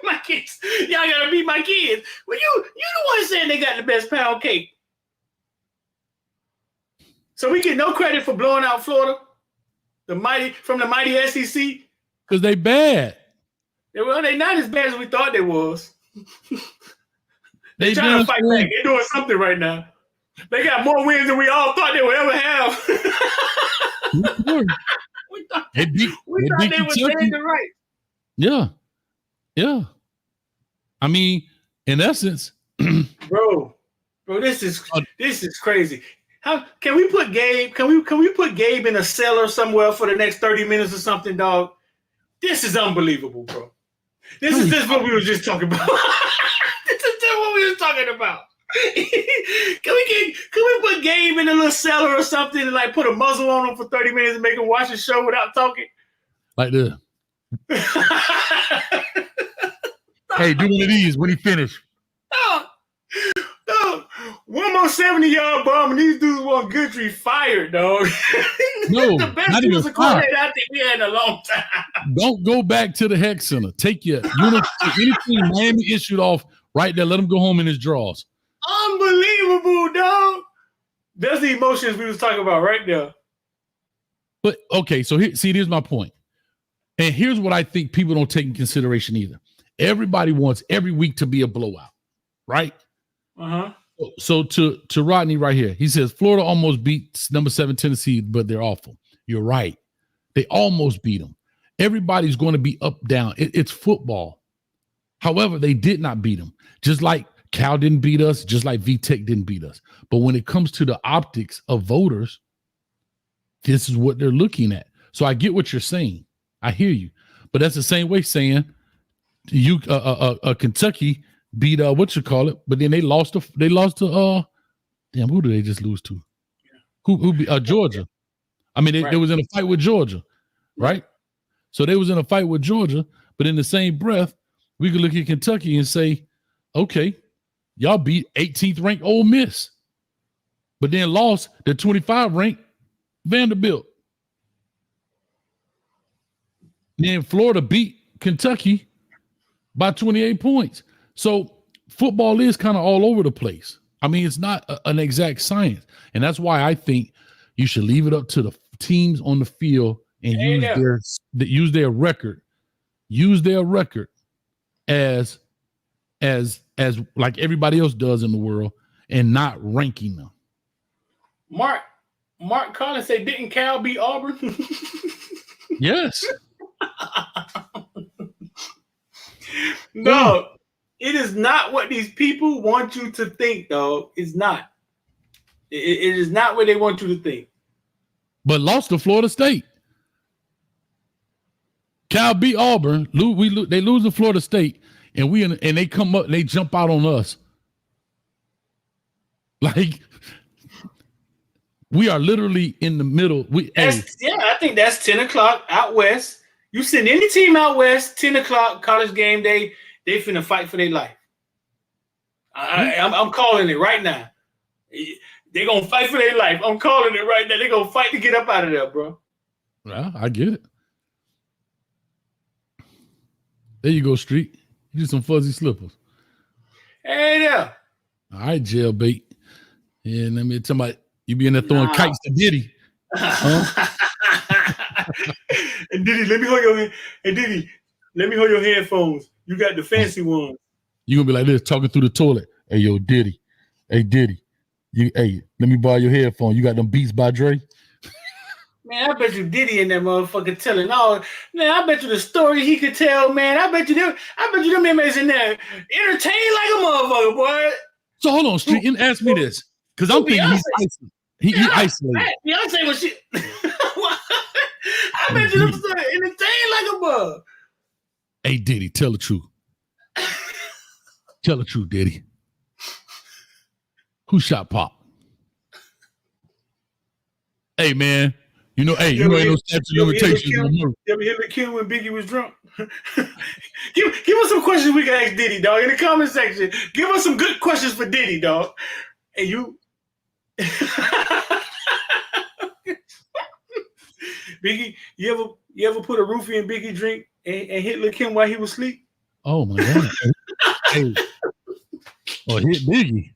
my kids. Y'all gotta beat my kids. Well, you the one saying they got the best pound cake. So we get no credit for blowing out Florida, the mighty SEC. Because they bad. Well, they not as bad as we thought they was. They They trying to fight back. They're doing something right now. They got more wins than we all thought they would ever have. we thought they were saying it right. Yeah. Yeah. I mean, in essence, bro, this is crazy. How can we put Gabe? Can we put Gabe in a cellar somewhere for the next 30 minutes or something, dog? This is unbelievable, bro. This is just what we were just talking about. This is just what we were talking about. Can we put Gabe in a little cellar or something and like put a muzzle on him for 30 minutes and make him watch the show without talking? Like this. Hey, do one of these when he finish. No. One more 70-yard bomb and these dudes want Goodry fired, dog. No, the best defensive coordinator I think we had in a long time. Don't go back to the Hex Center. Take your anything Miami issued off right there. Let him go home in his drawers. Unbelievable, dog. That's the emotions we was talking about right there. But okay, so here's my point. And here's what I think people don't take in consideration either. Everybody wants every week to be a blowout, right? Uh-huh. So to Rodney right here, he says Florida almost beat number 7 Tennessee, but they're awful. You're right. They almost beat them. Everybody's going to be up, down. It's football. However, they did not beat them. Just like Cal didn't beat us, just like VTech didn't beat us. But when it comes to the optics of voters, this is what they're looking at. So I get what you're saying. I hear you. But that's the same way saying you Kentucky beat but then they lost to damn, who did they just lose to? Who beat Georgia? I mean, they was in a fight with Georgia, right? So they was in a fight with Georgia, but in the same breath, we could look at Kentucky and say, okay, y'all beat 18th ranked Ole Miss, but then lost the 25 ranked Vanderbilt. Then Florida beat Kentucky by 28 points. So football is kind of all over the place. I mean, it's not an exact science. And that's why I think you should leave it up to the teams on the field and use their record. Use their record as like everybody else does in the world and not ranking them. Mark Collins said, didn't Cal beat Auburn? Yes. No, it is not what these people want you to think, dog. It's not. It is not what they want you to think. But lost to Florida State. Cal beat Auburn. They lose to Florida State, and they come up and they jump out on us. Like we are literally in the middle. I think that's 10 o'clock out west. You send any team out west, 10 o'clock college game day, they finna fight for their life. I'm calling it right now. They're going to fight for their life. I'm calling it right now. They're going to fight to get up out of there, bro. Well, I get it. There you go, Street. You do some fuzzy slippers. Hey there. All right, jailbait. Yeah, let me tell my you be in there throwing kites to Diddy. Huh? And Diddy, let me hold your headphones. You got the fancy ones. You gonna be like this, talking through the toilet. Hey, yo, Diddy. Hey, Diddy. Let me borrow your headphone. You got them Beats by Dre? Man, I bet you Diddy in that motherfucker telling all. Man, I bet you the story he could tell, man. I bet you them inmates in there entertained like a motherfucker, boy. So hold on, Street, and ask me this. Because I'm thinking he's isolated. Beyonce was shit. I bet you them story entertained like a bug. Hey, Diddy, tell the truth. Tell the truth, Diddy. Who shot Pop? Hey, man. You know ain't no statute of limitations. You ever hear the Kim when Biggie was drunk? give us some questions we can ask Diddy, dog, in the comment section. Give us some good questions for Diddy, dog. And you... Biggie, you ever put a roofie in Biggie drink and hit Lil' Kim while he was asleep? Oh my God. Hey. Oh, hit Biggie.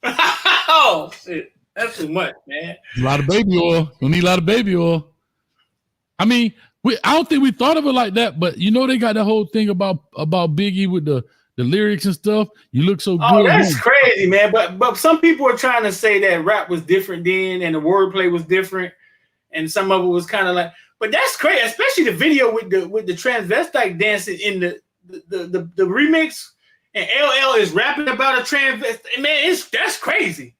Oh shit, that's too much, man. A lot of baby oil. Don't need a lot of baby oil. I mean, I don't think we thought of it like that, but you know they got that whole thing about Biggie with the lyrics and stuff. You look so good. Oh, that's crazy, man. But some people are trying to say that rap was different then and the wordplay was different, and some of it was kind of like. But that's crazy, especially the video with the transvestite dancing in the remix, and LL is rapping about a transvestite. Man, that's crazy.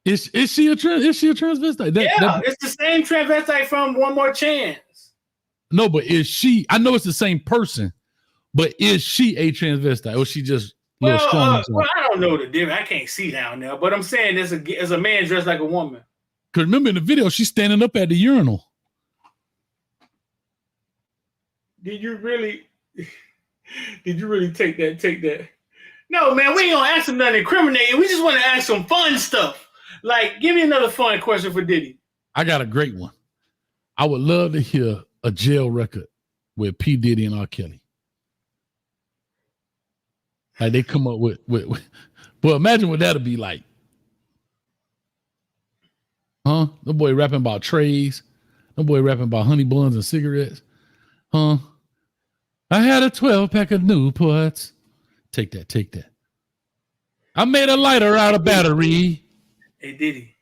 Is she a transvestite? It's the same transvestite from One More Chance. No, but is she? I know it's the same person, but is she a transvestite or she just strong? Well, I don't know the difference. I can't see down there, but I'm saying as a man dressed like a woman. Because remember in the video, she's standing up at the urinal. Did you really take that? No, man, we ain't gonna ask him nothing incriminating. We just want to ask some fun stuff. Like, give me another fun question for Diddy. I got a great one. I would love to hear a jail record with P. Diddy and R. Kelly. Like they come up with well, imagine what that'll be like. Huh? The boy rapping about trays. The boy rapping about honey buns and cigarettes. Huh? I had a 12-pack of Newports. Take that. I made a lighter out of battery. Hey, Diddy.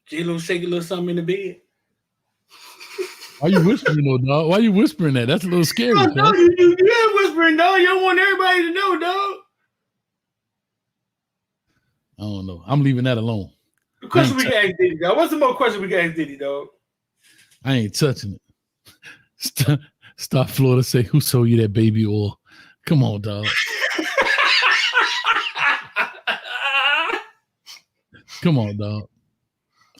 J-Lo shake a little something in the bed. Why you whispering, though, dog? Why you whispering that? That's a little scary. No, you're whispering, dog. You don't want everybody to know, dog. I don't know. I'm leaving that alone. The question we can ask Diddy, dog. What's the more question we can ask Diddy, dog? I ain't touching it. Stop Florida say, who sold you that baby oil? Come on, dog. Come on, dog.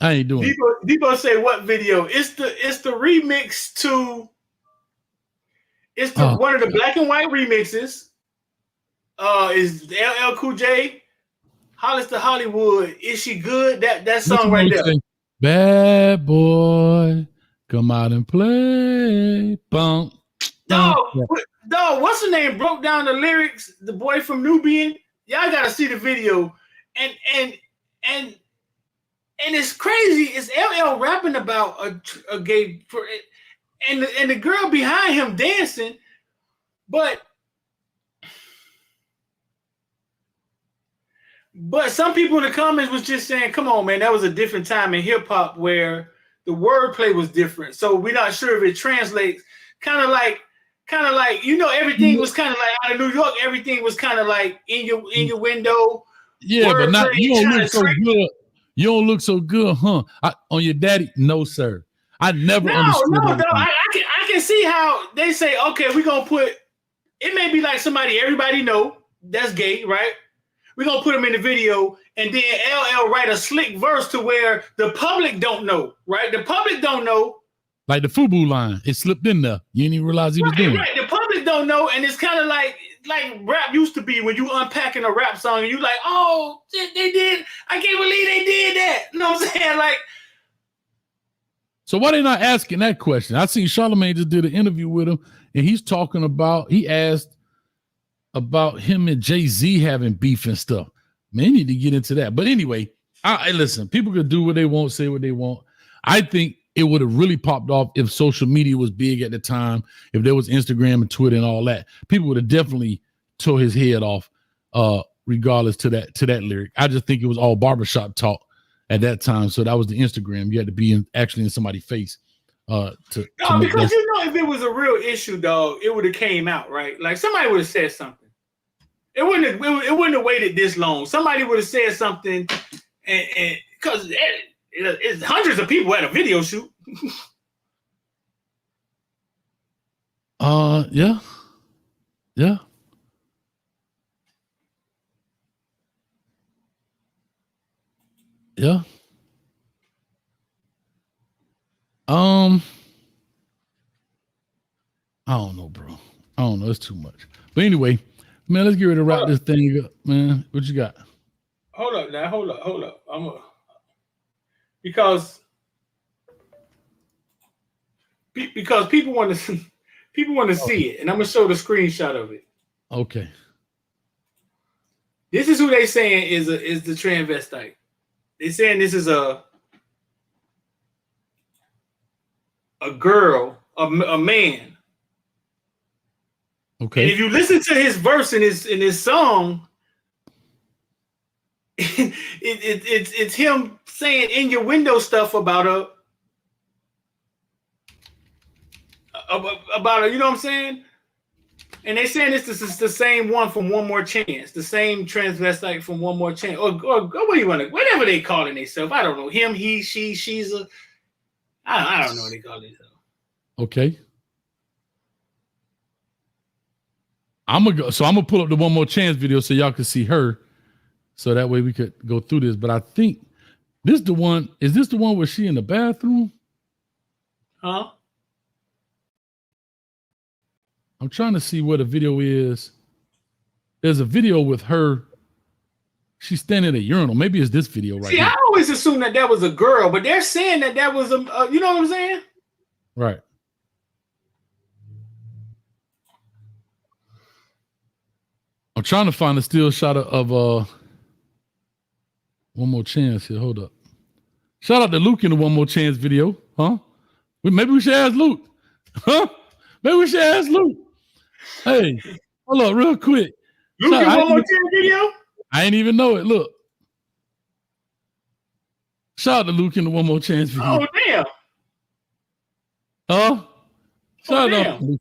I ain't doing it. Debo say what video? It's the remix to one of the black and white remixes. Is LL Cool J, Hollis to Hollywood. Is she good? That song right there. Say, bad boy. Come out and play. Bump. Dog, what's the name? Broke down the lyrics. The boy from Nubian. Y'all gotta see the video. And it's crazy. It's LL rapping about a gay and the girl behind him dancing, but some people in the comments was just saying, "Come on, man, that was a different time in hip hop where the wordplay was different." So we're not sure if it translates. Kind of like everything was kind of like out of New York. Everything was kind of like in your window. Yeah, but not you don't look so good. You don't look so good, huh? On your daddy? No, sir. I never understood. No, I can see how they say, okay, we're gonna put it may be like somebody everybody know that's gay, right? We're gonna put him in the video, and then LL write a slick verse to where the public don't know, right? The public don't know. Like the FUBU line, it slipped in there. You didn't even realize he was doing it. Right. The public don't know, and it's kind of like rap used to be when you unpacking a rap song and you like, oh, they did. I can't believe they did that. You know what I'm saying? Like, so why they not asking that question? I seen Charlamagne just did an interview with him, and he asked about him and Jay-Z having beef and stuff. Man, you need to get into that. But anyway, I listen, people could do what they want, say what they want. I think it would have really popped off if social media was big at the time, if there was Instagram and Twitter and all that. People would have definitely tore his head off, regardless to that lyric. I just think it was all barbershop talk at that time. So that was the Instagram. You had to be actually in somebody's face. Because if it was a real issue, dog, it would have came out, right? Like somebody would have said something. It wouldn't have waited this long. Somebody would have said something, and because it's hundreds of people at a video shoot. Yeah. I don't know, bro. I don't know. It's too much. But anyway, man, let's get ready to wrap this thing up, man. What you got? Hold up. Because people want to People want to see it, and I'm gonna show the screenshot of it. Okay. This is who they saying is the transvestite. They saying this is a girl, a man. Okay. And if you listen to his verse in his song, it's him saying in your window stuff about a, you know what I'm saying? And they saying this is the same one from One More Chance, the same transvestite from One More Chance, or what do you want to, whatever they calling themselves. I don't know. Him, he, she, she's a. I don't know what they call themselves. Okay. I'm gonna pull up the One More Chance video so y'all can see her, so that way we could go through this. But I think this the one. Is this the one where she in the bathroom? Huh? I'm trying to see what the video is. There's a video with her. She's standing at a urinal. Maybe it's this video right See, here. I always assumed that was a girl, but they're saying that was a, you know what I'm saying? Right. I'm trying to find a still shot of One More Chance here. Hold up. Shout out to Luke in the One More Chance video, huh? Maybe we should ask Luke. Huh? Maybe we should ask Luke. Hey, hold up real quick. Luke in One More Chance video? I ain't even know it. Look. Shout out to Luke in the One More Chance video. Oh, damn. Huh? Shout out damn. to Luke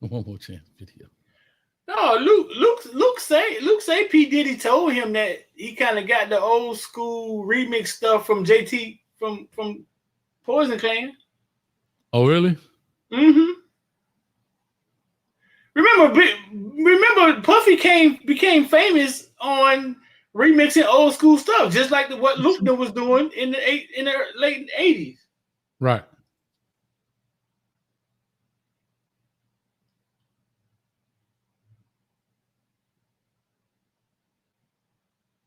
in the One More Chance video. No, Luke say P. Diddy told him that he kind of got the old school remix stuff from JT from Poison Clan. Oh, really? Mm-hmm. Remember, Puffy became famous on remixing old school stuff, just like what Luke was doing in the late 80s. Right.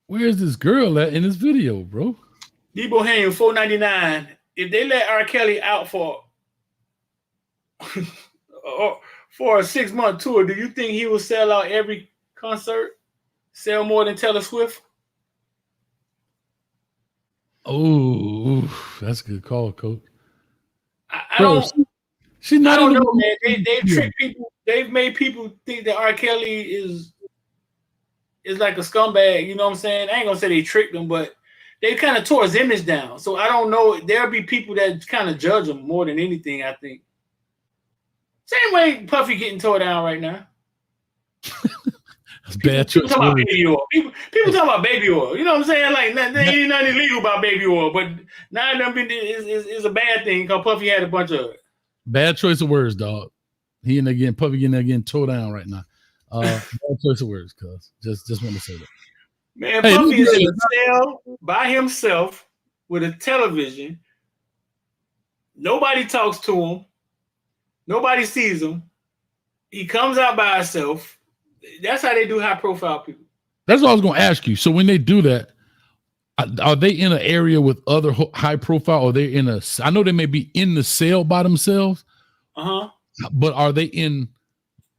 Where's this girl at in this video, bro? Debo Ham, $4.99. If they let R. Kelly out for a 6-month tour, do you think he will sell out every concert? Sell more than Taylor Swift? Oh, that's a good call, Coach. I don't know, man. They've tricked people. They've made people think that R. Kelly is like a scumbag. You know what I'm saying? I ain't gonna say they tricked him, but they kind of tore his image down. So I don't know. There'll be people that kind of judge him more than anything, I think. Same way Puffy getting tore down right now. That's bad choice. People talk about baby oil. People talk about baby oil. You know what I'm saying? Like, there ain't nothing illegal about baby oil, but now is a bad thing because Puffy had a bunch of it. Bad choice of words, dog. He and again, Puffy getting tore down right now. Bad choice of words, cuz. Just want to say that. Man, hey, Puffy is in a cell by himself with a television. Nobody talks to him. Nobody sees him. He comes out by himself. That's how they do high profile people. That's what I was going to ask you. So when they do that, are they in an area with other high profile, or they in I know they may be in the cell by themselves, but are they in,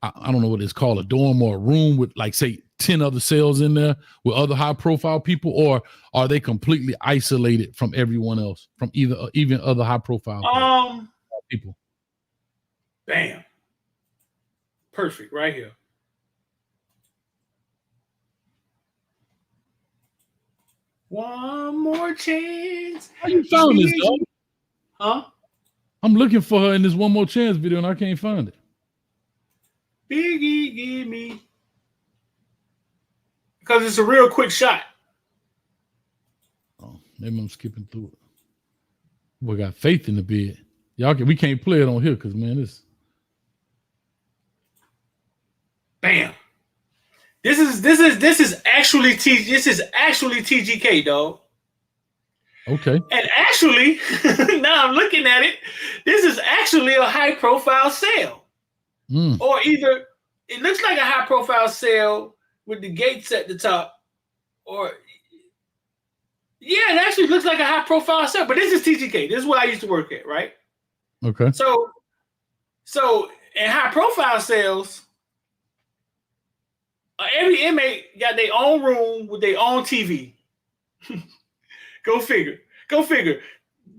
I don't know what it's called, a dorm or a room with like, say, 10 other cells in there with other high profile people, or are they completely isolated from everyone else, from even other high profile people? Bam. Perfect right here. One more chance. How you found this, dog? Huh? I'm looking for her in this One More Chance video and I can't find it. Biggie, give me. Because it's a real quick shot. Oh, maybe I'm skipping through it. We got faith in the bed. We can't play it on here because, man, this. Bam. This is actually TGK, dog. Okay. And actually, now I'm looking at it, this is actually a high profile sale. Or either it looks like a high profile sale with the gates at the top, or it actually looks like a high profile sale. But this is TGK. This is what I used to work at, right? Okay. So So in high profile cells, every inmate got their own room with their own TV. Go figure. Go figure.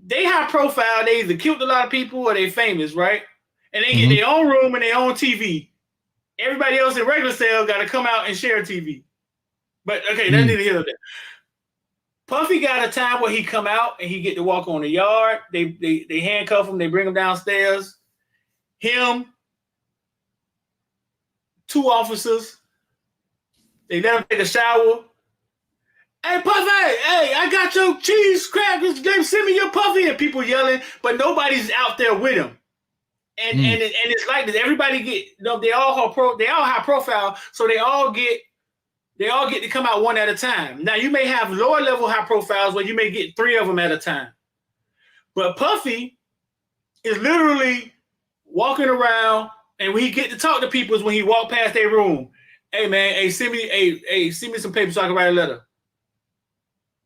They high profile. They either killed a lot of people or they famous, right? And they get their own room and their own TV. Everybody else in regular cell got to come out and share a TV. But okay, that's neither here nor there. Puffy got a time where he come out and he get to walk on the yard. They handcuff him. They bring him downstairs. Him, 2 officers. They let him take a shower. Hey, Puffy, hey, I got your cheese crackers. Send me your Puffy. And people yelling, but nobody's out there with him. And it's like this. Everybody get, they all high profile, so they all get to come out one at a time. Now, you may have lower level high profiles where you may get 3 of them at a time. But Puffy is literally walking around, and when he get to talk to people is when he walk past their room. Hey, man, send me some paper so I can write a letter.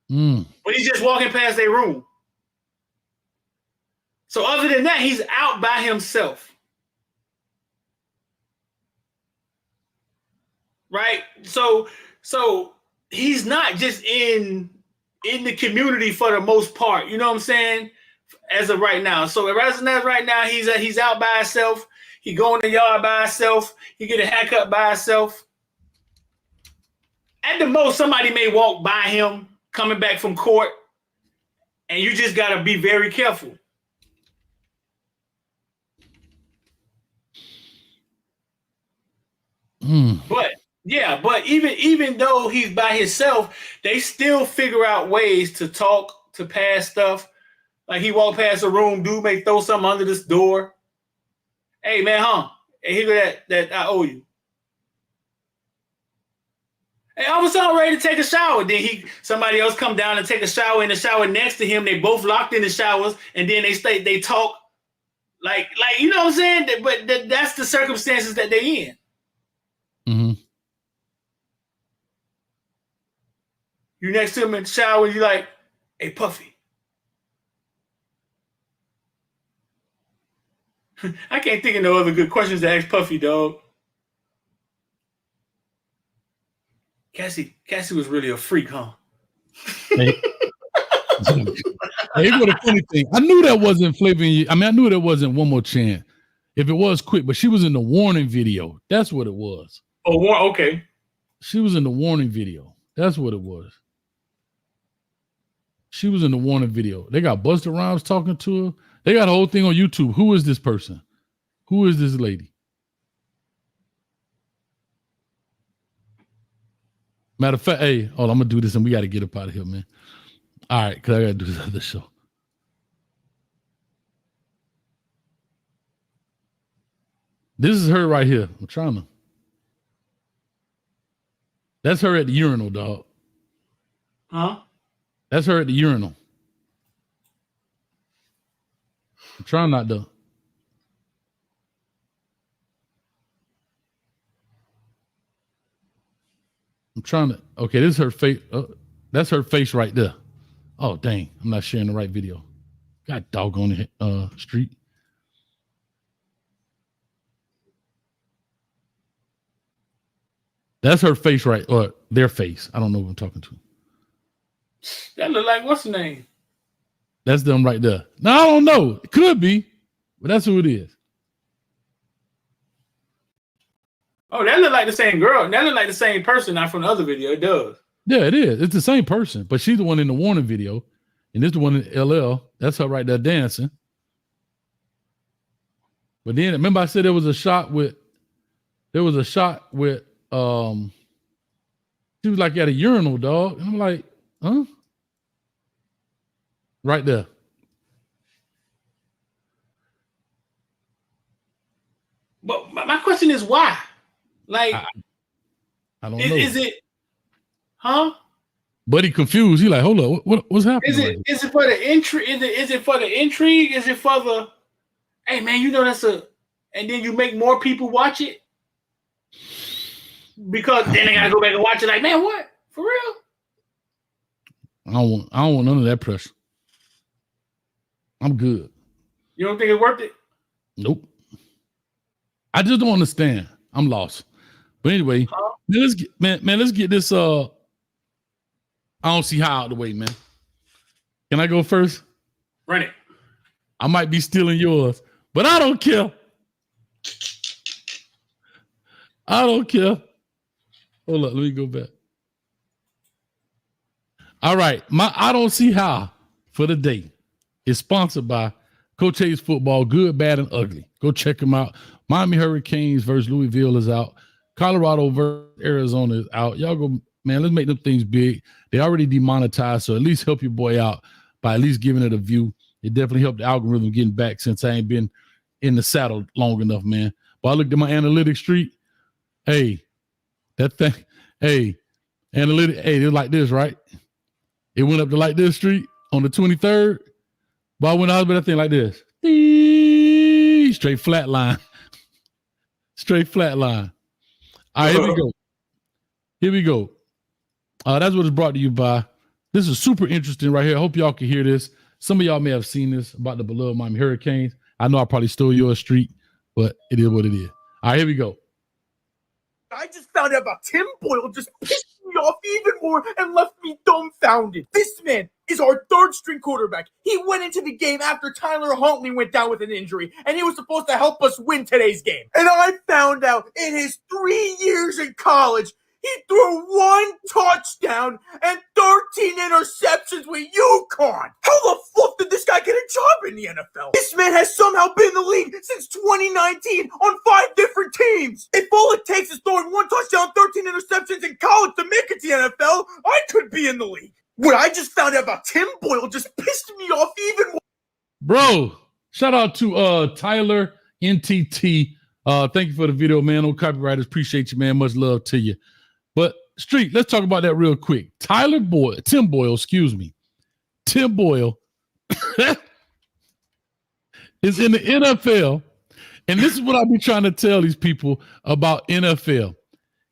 But he's just walking past their room. So other than that, he's out by himself. Right? So he's not just in the community for the most part. You know what I'm saying? As of right now. So as of right now, he's out by himself. He go in the yard by himself. He get a haircut by himself. At the most, somebody may walk by him coming back from court, and you just got to be very careful. But even though he's by himself, they still figure out ways to talk, to pass stuff. Like he walked past a room, dude may throw something under this door. Hey man, hey, here go that I owe you. Hey, all of a sudden I'm ready to take a shower. Then somebody else come down and take a shower in the shower next to him. They both locked in the showers, and then they talk like you know what I'm saying. But that's the circumstances that they in. You next to him in the shower, you like, hey Puffy. I can't think of no other good questions to ask Puffy, dog. Cassie was really a freak, huh? Hey, what a funny thing. I knew that wasn't Flavor. I knew that wasn't One More Chance. If it was, quick, but she was in the warning video. That's what it was. Oh, okay. She was in the warning video. That's what it was. She was in the warning video. They got Busta Rhymes talking to her. They got a whole thing on YouTube. Who is this person? Who is this lady? Matter of fact, hey, I'm gonna do this and we got to get up out of here, man. All right, because I got to do this other show. This is her right here. I'm trying to. That's her at the urinal, dog. Huh? That's her at the urinal. I'm trying not to. I'm trying to. Okay, this is her face. That's her face right there. Oh, dang. I'm not sharing the right video. God doggone the street. That's her face right, or their face. I don't know who I'm talking to. That look like what's the name? That's them right there. No, I don't know. It could be, but that's who it is. Oh, that look like the same girl. That look like the same person, not from the other video. It does. Yeah, it is. It's the same person, but she's the one in the warning video, and this is the one in LL. That's her right there dancing. But then remember I said there was a shot with she was like at a urinal, dog. And I'm like, huh? Right there. But my question is why? Like, I don't know. Is it, huh? But he confused. He like, hold up, what's happening? Is it for the intrigue? Is it for the intrigue? Is it for the, hey man, you know and then you make more people watch it? Because then they gotta go back and watch it. Like, man, what? For real? I don't want none of that pressure. I'm good. You don't think it's worth it? Nope. I just don't understand. I'm lost. But anyway, let's get this. I don't see how out of the way, man. Can I go first? Run it. I might be stealing yours, but I don't care. I don't care. Hold up, let me go back. All right, my I don't see how for the day is sponsored by Coach Hayes Football, good, bad, and ugly. Go check them out. Miami Hurricanes versus Louisville is out. Colorado versus Arizona is out. Y'all go, man, let's make them things big. They already demonetized, so at least help your boy out by at least giving it a view. It definitely helped the algorithm getting back since I ain't been in the saddle long enough, man. But I looked at my analytics street. Hey, that thing, hey, they're like this, right? It went up to like this street on the 23rd. But I went out with that thing like this. Straight flat line. Straight flat line. All right, here we go. Here we go. That's what it's brought to you by. This is super interesting right here. I hope y'all can hear this. Some of y'all may have seen this about the beloved Miami Hurricanes. I know I probably stole your street, but it is what it is. All right, here we go. I just found out about Tim Boyle just pissed me off even more and left me dumbfounded. This man is our third string quarterback. He went into the game after Tyler Huntley went down with an injury, and he was supposed to help us win today's game. And I found out in his 3 years in college, he threw 1 touchdown and 13 interceptions with UConn. How the fuck did this guy get a job in the NFL? This man has somehow been in the league since 2019 on 5 different teams. If all it takes is throwing 1 touchdown, 13 interceptions in college to make it to the NFL, I could be in the league. What I just found out about Tim Boyle just pissed me off even more. Bro, shout out to Tyler NTT. Thank you for the video, man. No copywriters. Appreciate you, man. Much love to you. But Street, let's talk about that real quick. Tim Boyle, Tim Boyle is in the NFL. And this is what I be trying to tell these people about NFL.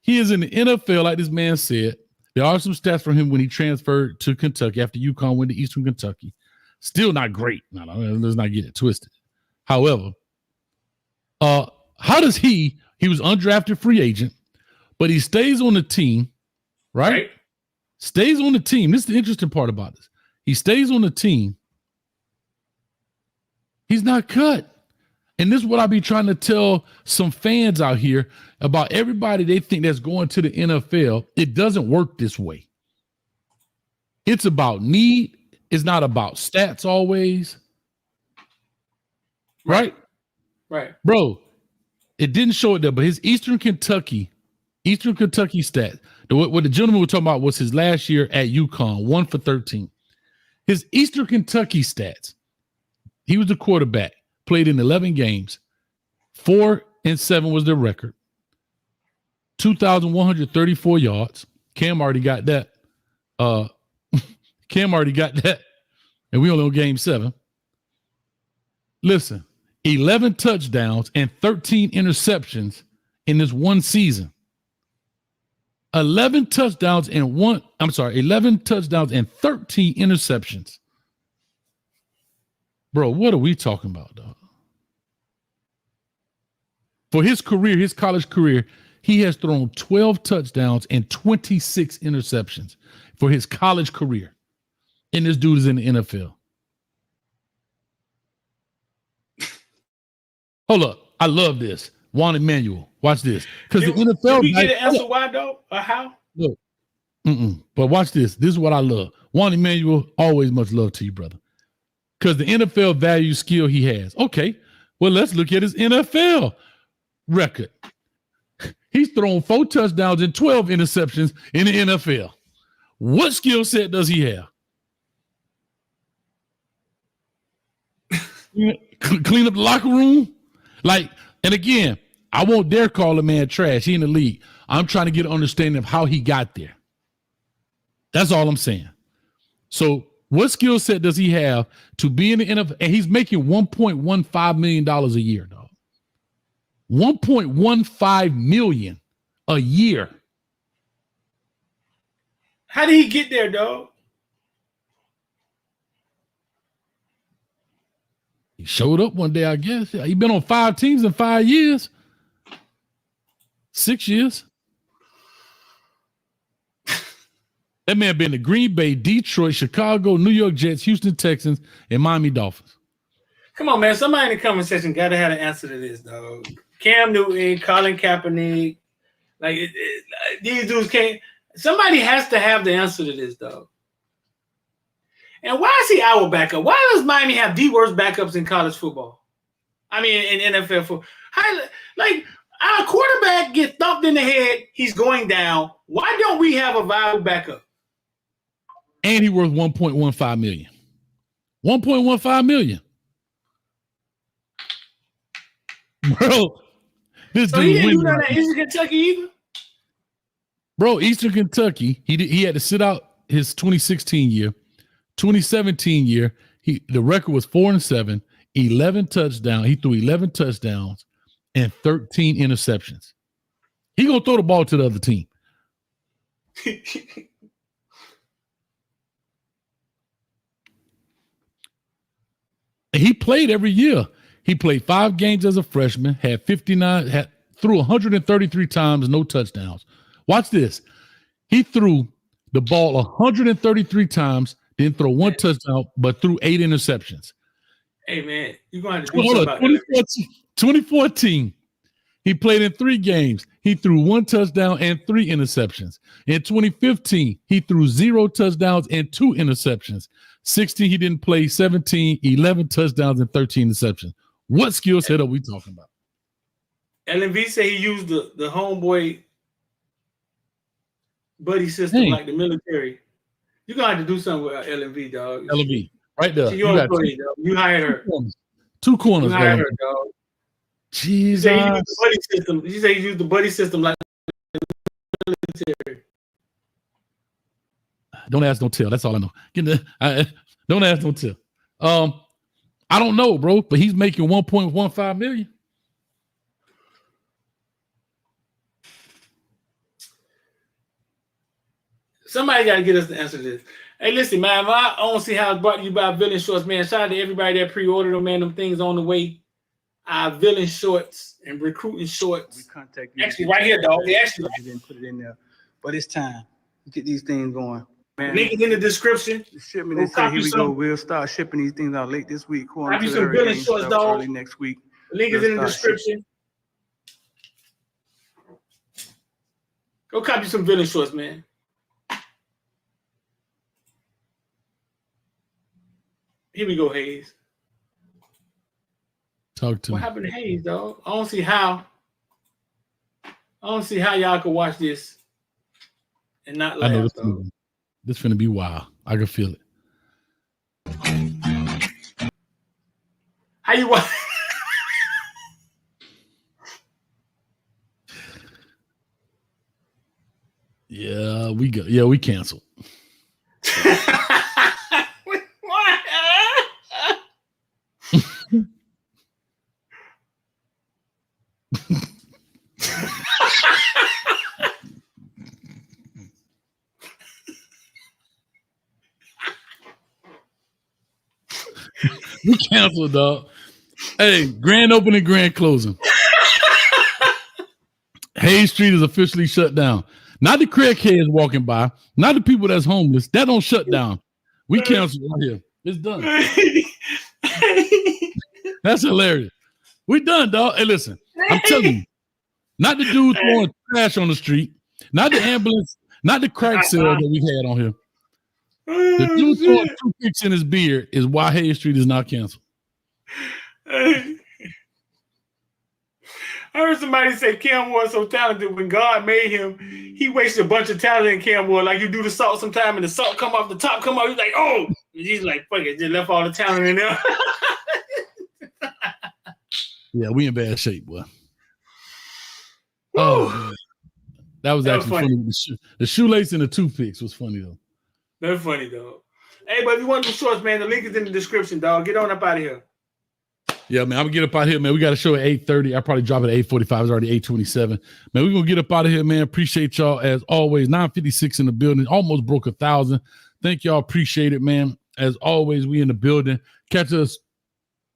He is in the NFL, like this man said. There are some stats from him when he transferred to Kentucky after UConn went to Eastern Kentucky. Still not great. No, let's not get it twisted. However, how does he was undrafted free agent, but he stays on the team, right? Stays on the team. This is the interesting part about this. He stays on the team. He's not cut. And this is what I be trying to tell some fans out here about everybody they think that's going to the NFL. It doesn't work this way. It's about need. It's not about stats always. Right? Right. Bro, it didn't show it there, but his Eastern Kentucky stat, what the gentleman was talking about was his last year at UConn, 1 for 13. His Eastern Kentucky stats, he was the quarterback, played in 11 games, 4-7 was their record, 2,134 yards. Cam already got that. And we only on game 7. Listen, 11 touchdowns and 13 interceptions in this one season. 11 touchdowns and 13 interceptions. Bro, what are we talking about, dog? For his career, his college career, he has thrown 12 touchdowns and 26 interceptions for his college career. And this dude is in the NFL. Hold up. I love this. Juan Emmanuel. Watch this. Because the NFL. Did we get an answer why, though? Or how? Look. But watch this. This is what I love. Juan Emmanuel, always much love to you, brother. Because the NFL values skill he has. Okay. Well, let's look at his NFL record. He's thrown 4 touchdowns and 12 interceptions in the NFL. What skill set does he have? Clean up the locker room? And again, I won't dare call a man trash. He in the league. I'm trying to get an understanding of how he got there. That's all I'm saying. So what skill set does he have to be in the NFL? And he's making $1.15 million a year, dog. $1.15 million a year. How did he get there, dog? He showed up one day, I guess. He's been on 5 teams in 5 years. 6 years. That man been to Green Bay, Detroit, Chicago, New York Jets, Houston Texans, and Miami Dolphins. Come on, man. Somebody in the comment section got to have an answer to this, dog. Cam Newton, Colin Kaepernick, these dudes can't. Somebody has to have the answer to this, dog. And why is he our backup? Why does Miami have the worst backups in college football? I mean, in NFL football. Our quarterback gets thumped in the head. He's going down. Why don't we have a viable backup? And he worth $1.15 million. $1.15 million. Bro, this so dude he didn't do went that at Eastern Kentucky either? Bro, Eastern Kentucky, he had to sit out his 2016 year. 2017 year, the record was 4-7, 11 touchdowns. He threw 11 touchdowns and 13 interceptions. He gonna throw the ball to the other team. He played every year. He played 5 games as a freshman, had 59, threw 133 times, no touchdowns. Watch this. He threw the ball 133 times, didn't throw 1 touchdown, but threw 8 interceptions. Hey, man, you're going to have to do something about that. 2014, he played in 3 games. He threw 1 touchdown and 3 interceptions. In 2015, he threw 0 touchdowns and 2 interceptions. 16, he didn't play. 17, 11 touchdowns and 13 interceptions. What skill set are we talking about? LMV said he used the homeboy buddy system like the military. You're going to have to do something with LMV, dog. LMV, right there. You hired her. 2 corners. You hired her, dog. Jesus. She said he used the buddy system like the military. Don't ask, don't tell. That's all I know. Don't ask, don't tell. I don't know, bro, but he's making $1.15 million. Somebody got to get us the answer to this. Hey, listen, man, I don't see how it's brought to you by Villain Shorts, man. Shout out to everybody that pre-ordered them, man. Them things on the way. Villain Shorts and recruiting shorts. We contact you. Actually, right here, dog. They actually didn't put it in there, but it's time to get these things going. Man, link is in the description. The shipment, they say, here we go. We'll start shipping these things out late this week. Copy some Villain Shorts, dog. Early next week. The link is in the description. Go copy some Villain Shorts, man. Here we go, Hayes. Talk to me. What happened to Hayes, dog? I don't see how y'all could watch this and not laugh. I know this finna be wild. I can feel it. How you watch? Yeah, we go. Yeah, we canceled. We canceled, dog. Hey, grand opening, grand closing. Hayes Street is officially shut down. Not the crackheads walking by, not the people that's homeless. That don't shut down. We canceled right here. It's done. That's hilarious. We done, dog. Hey, listen, I'm telling you, not the dude throwing trash on the street, not the ambulance, not the crack sale that we had on here. The dude throwing toothpicks in his beard is why Hayes Street is not canceled. I heard somebody say Cam Ward so talented. When God made him, he wasted a bunch of talent in Cam Ward. Like you do the salt sometime and the salt come off the top, come off. He's like, oh, and he's like, fuck it, just left all the talent in there. Yeah, we in bad shape, boy. Oh, that was actually funny. The shoelace and the toothpicks was funny though. That's funny, dog. Hey, but if you want the shorts, man, the link is in the description, dog. Get on up out of here. Yeah, man, I'm gonna get up out of here, man. We got a show at 8:30. I probably drop it at 8:45. It's already 8:27. Man, we're gonna get up out of here, man. Appreciate y'all as always. 956 in the building. Almost broke 1,000. Thank y'all. Appreciate it, man. As always, we in the building. Catch us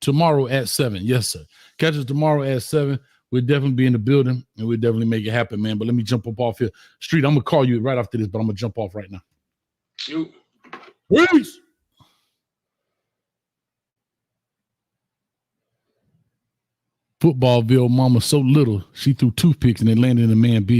tomorrow at 7. Yes, sir. Catch us tomorrow at 7. We'll definitely be in the building, and we'll definitely make it happen, man. But let me jump up off here. Street, I'm going to call you right after this, but I'm going to jump off right now. You. Peace. Footballville mama so little, she threw toothpicks and it landed in a man's bed.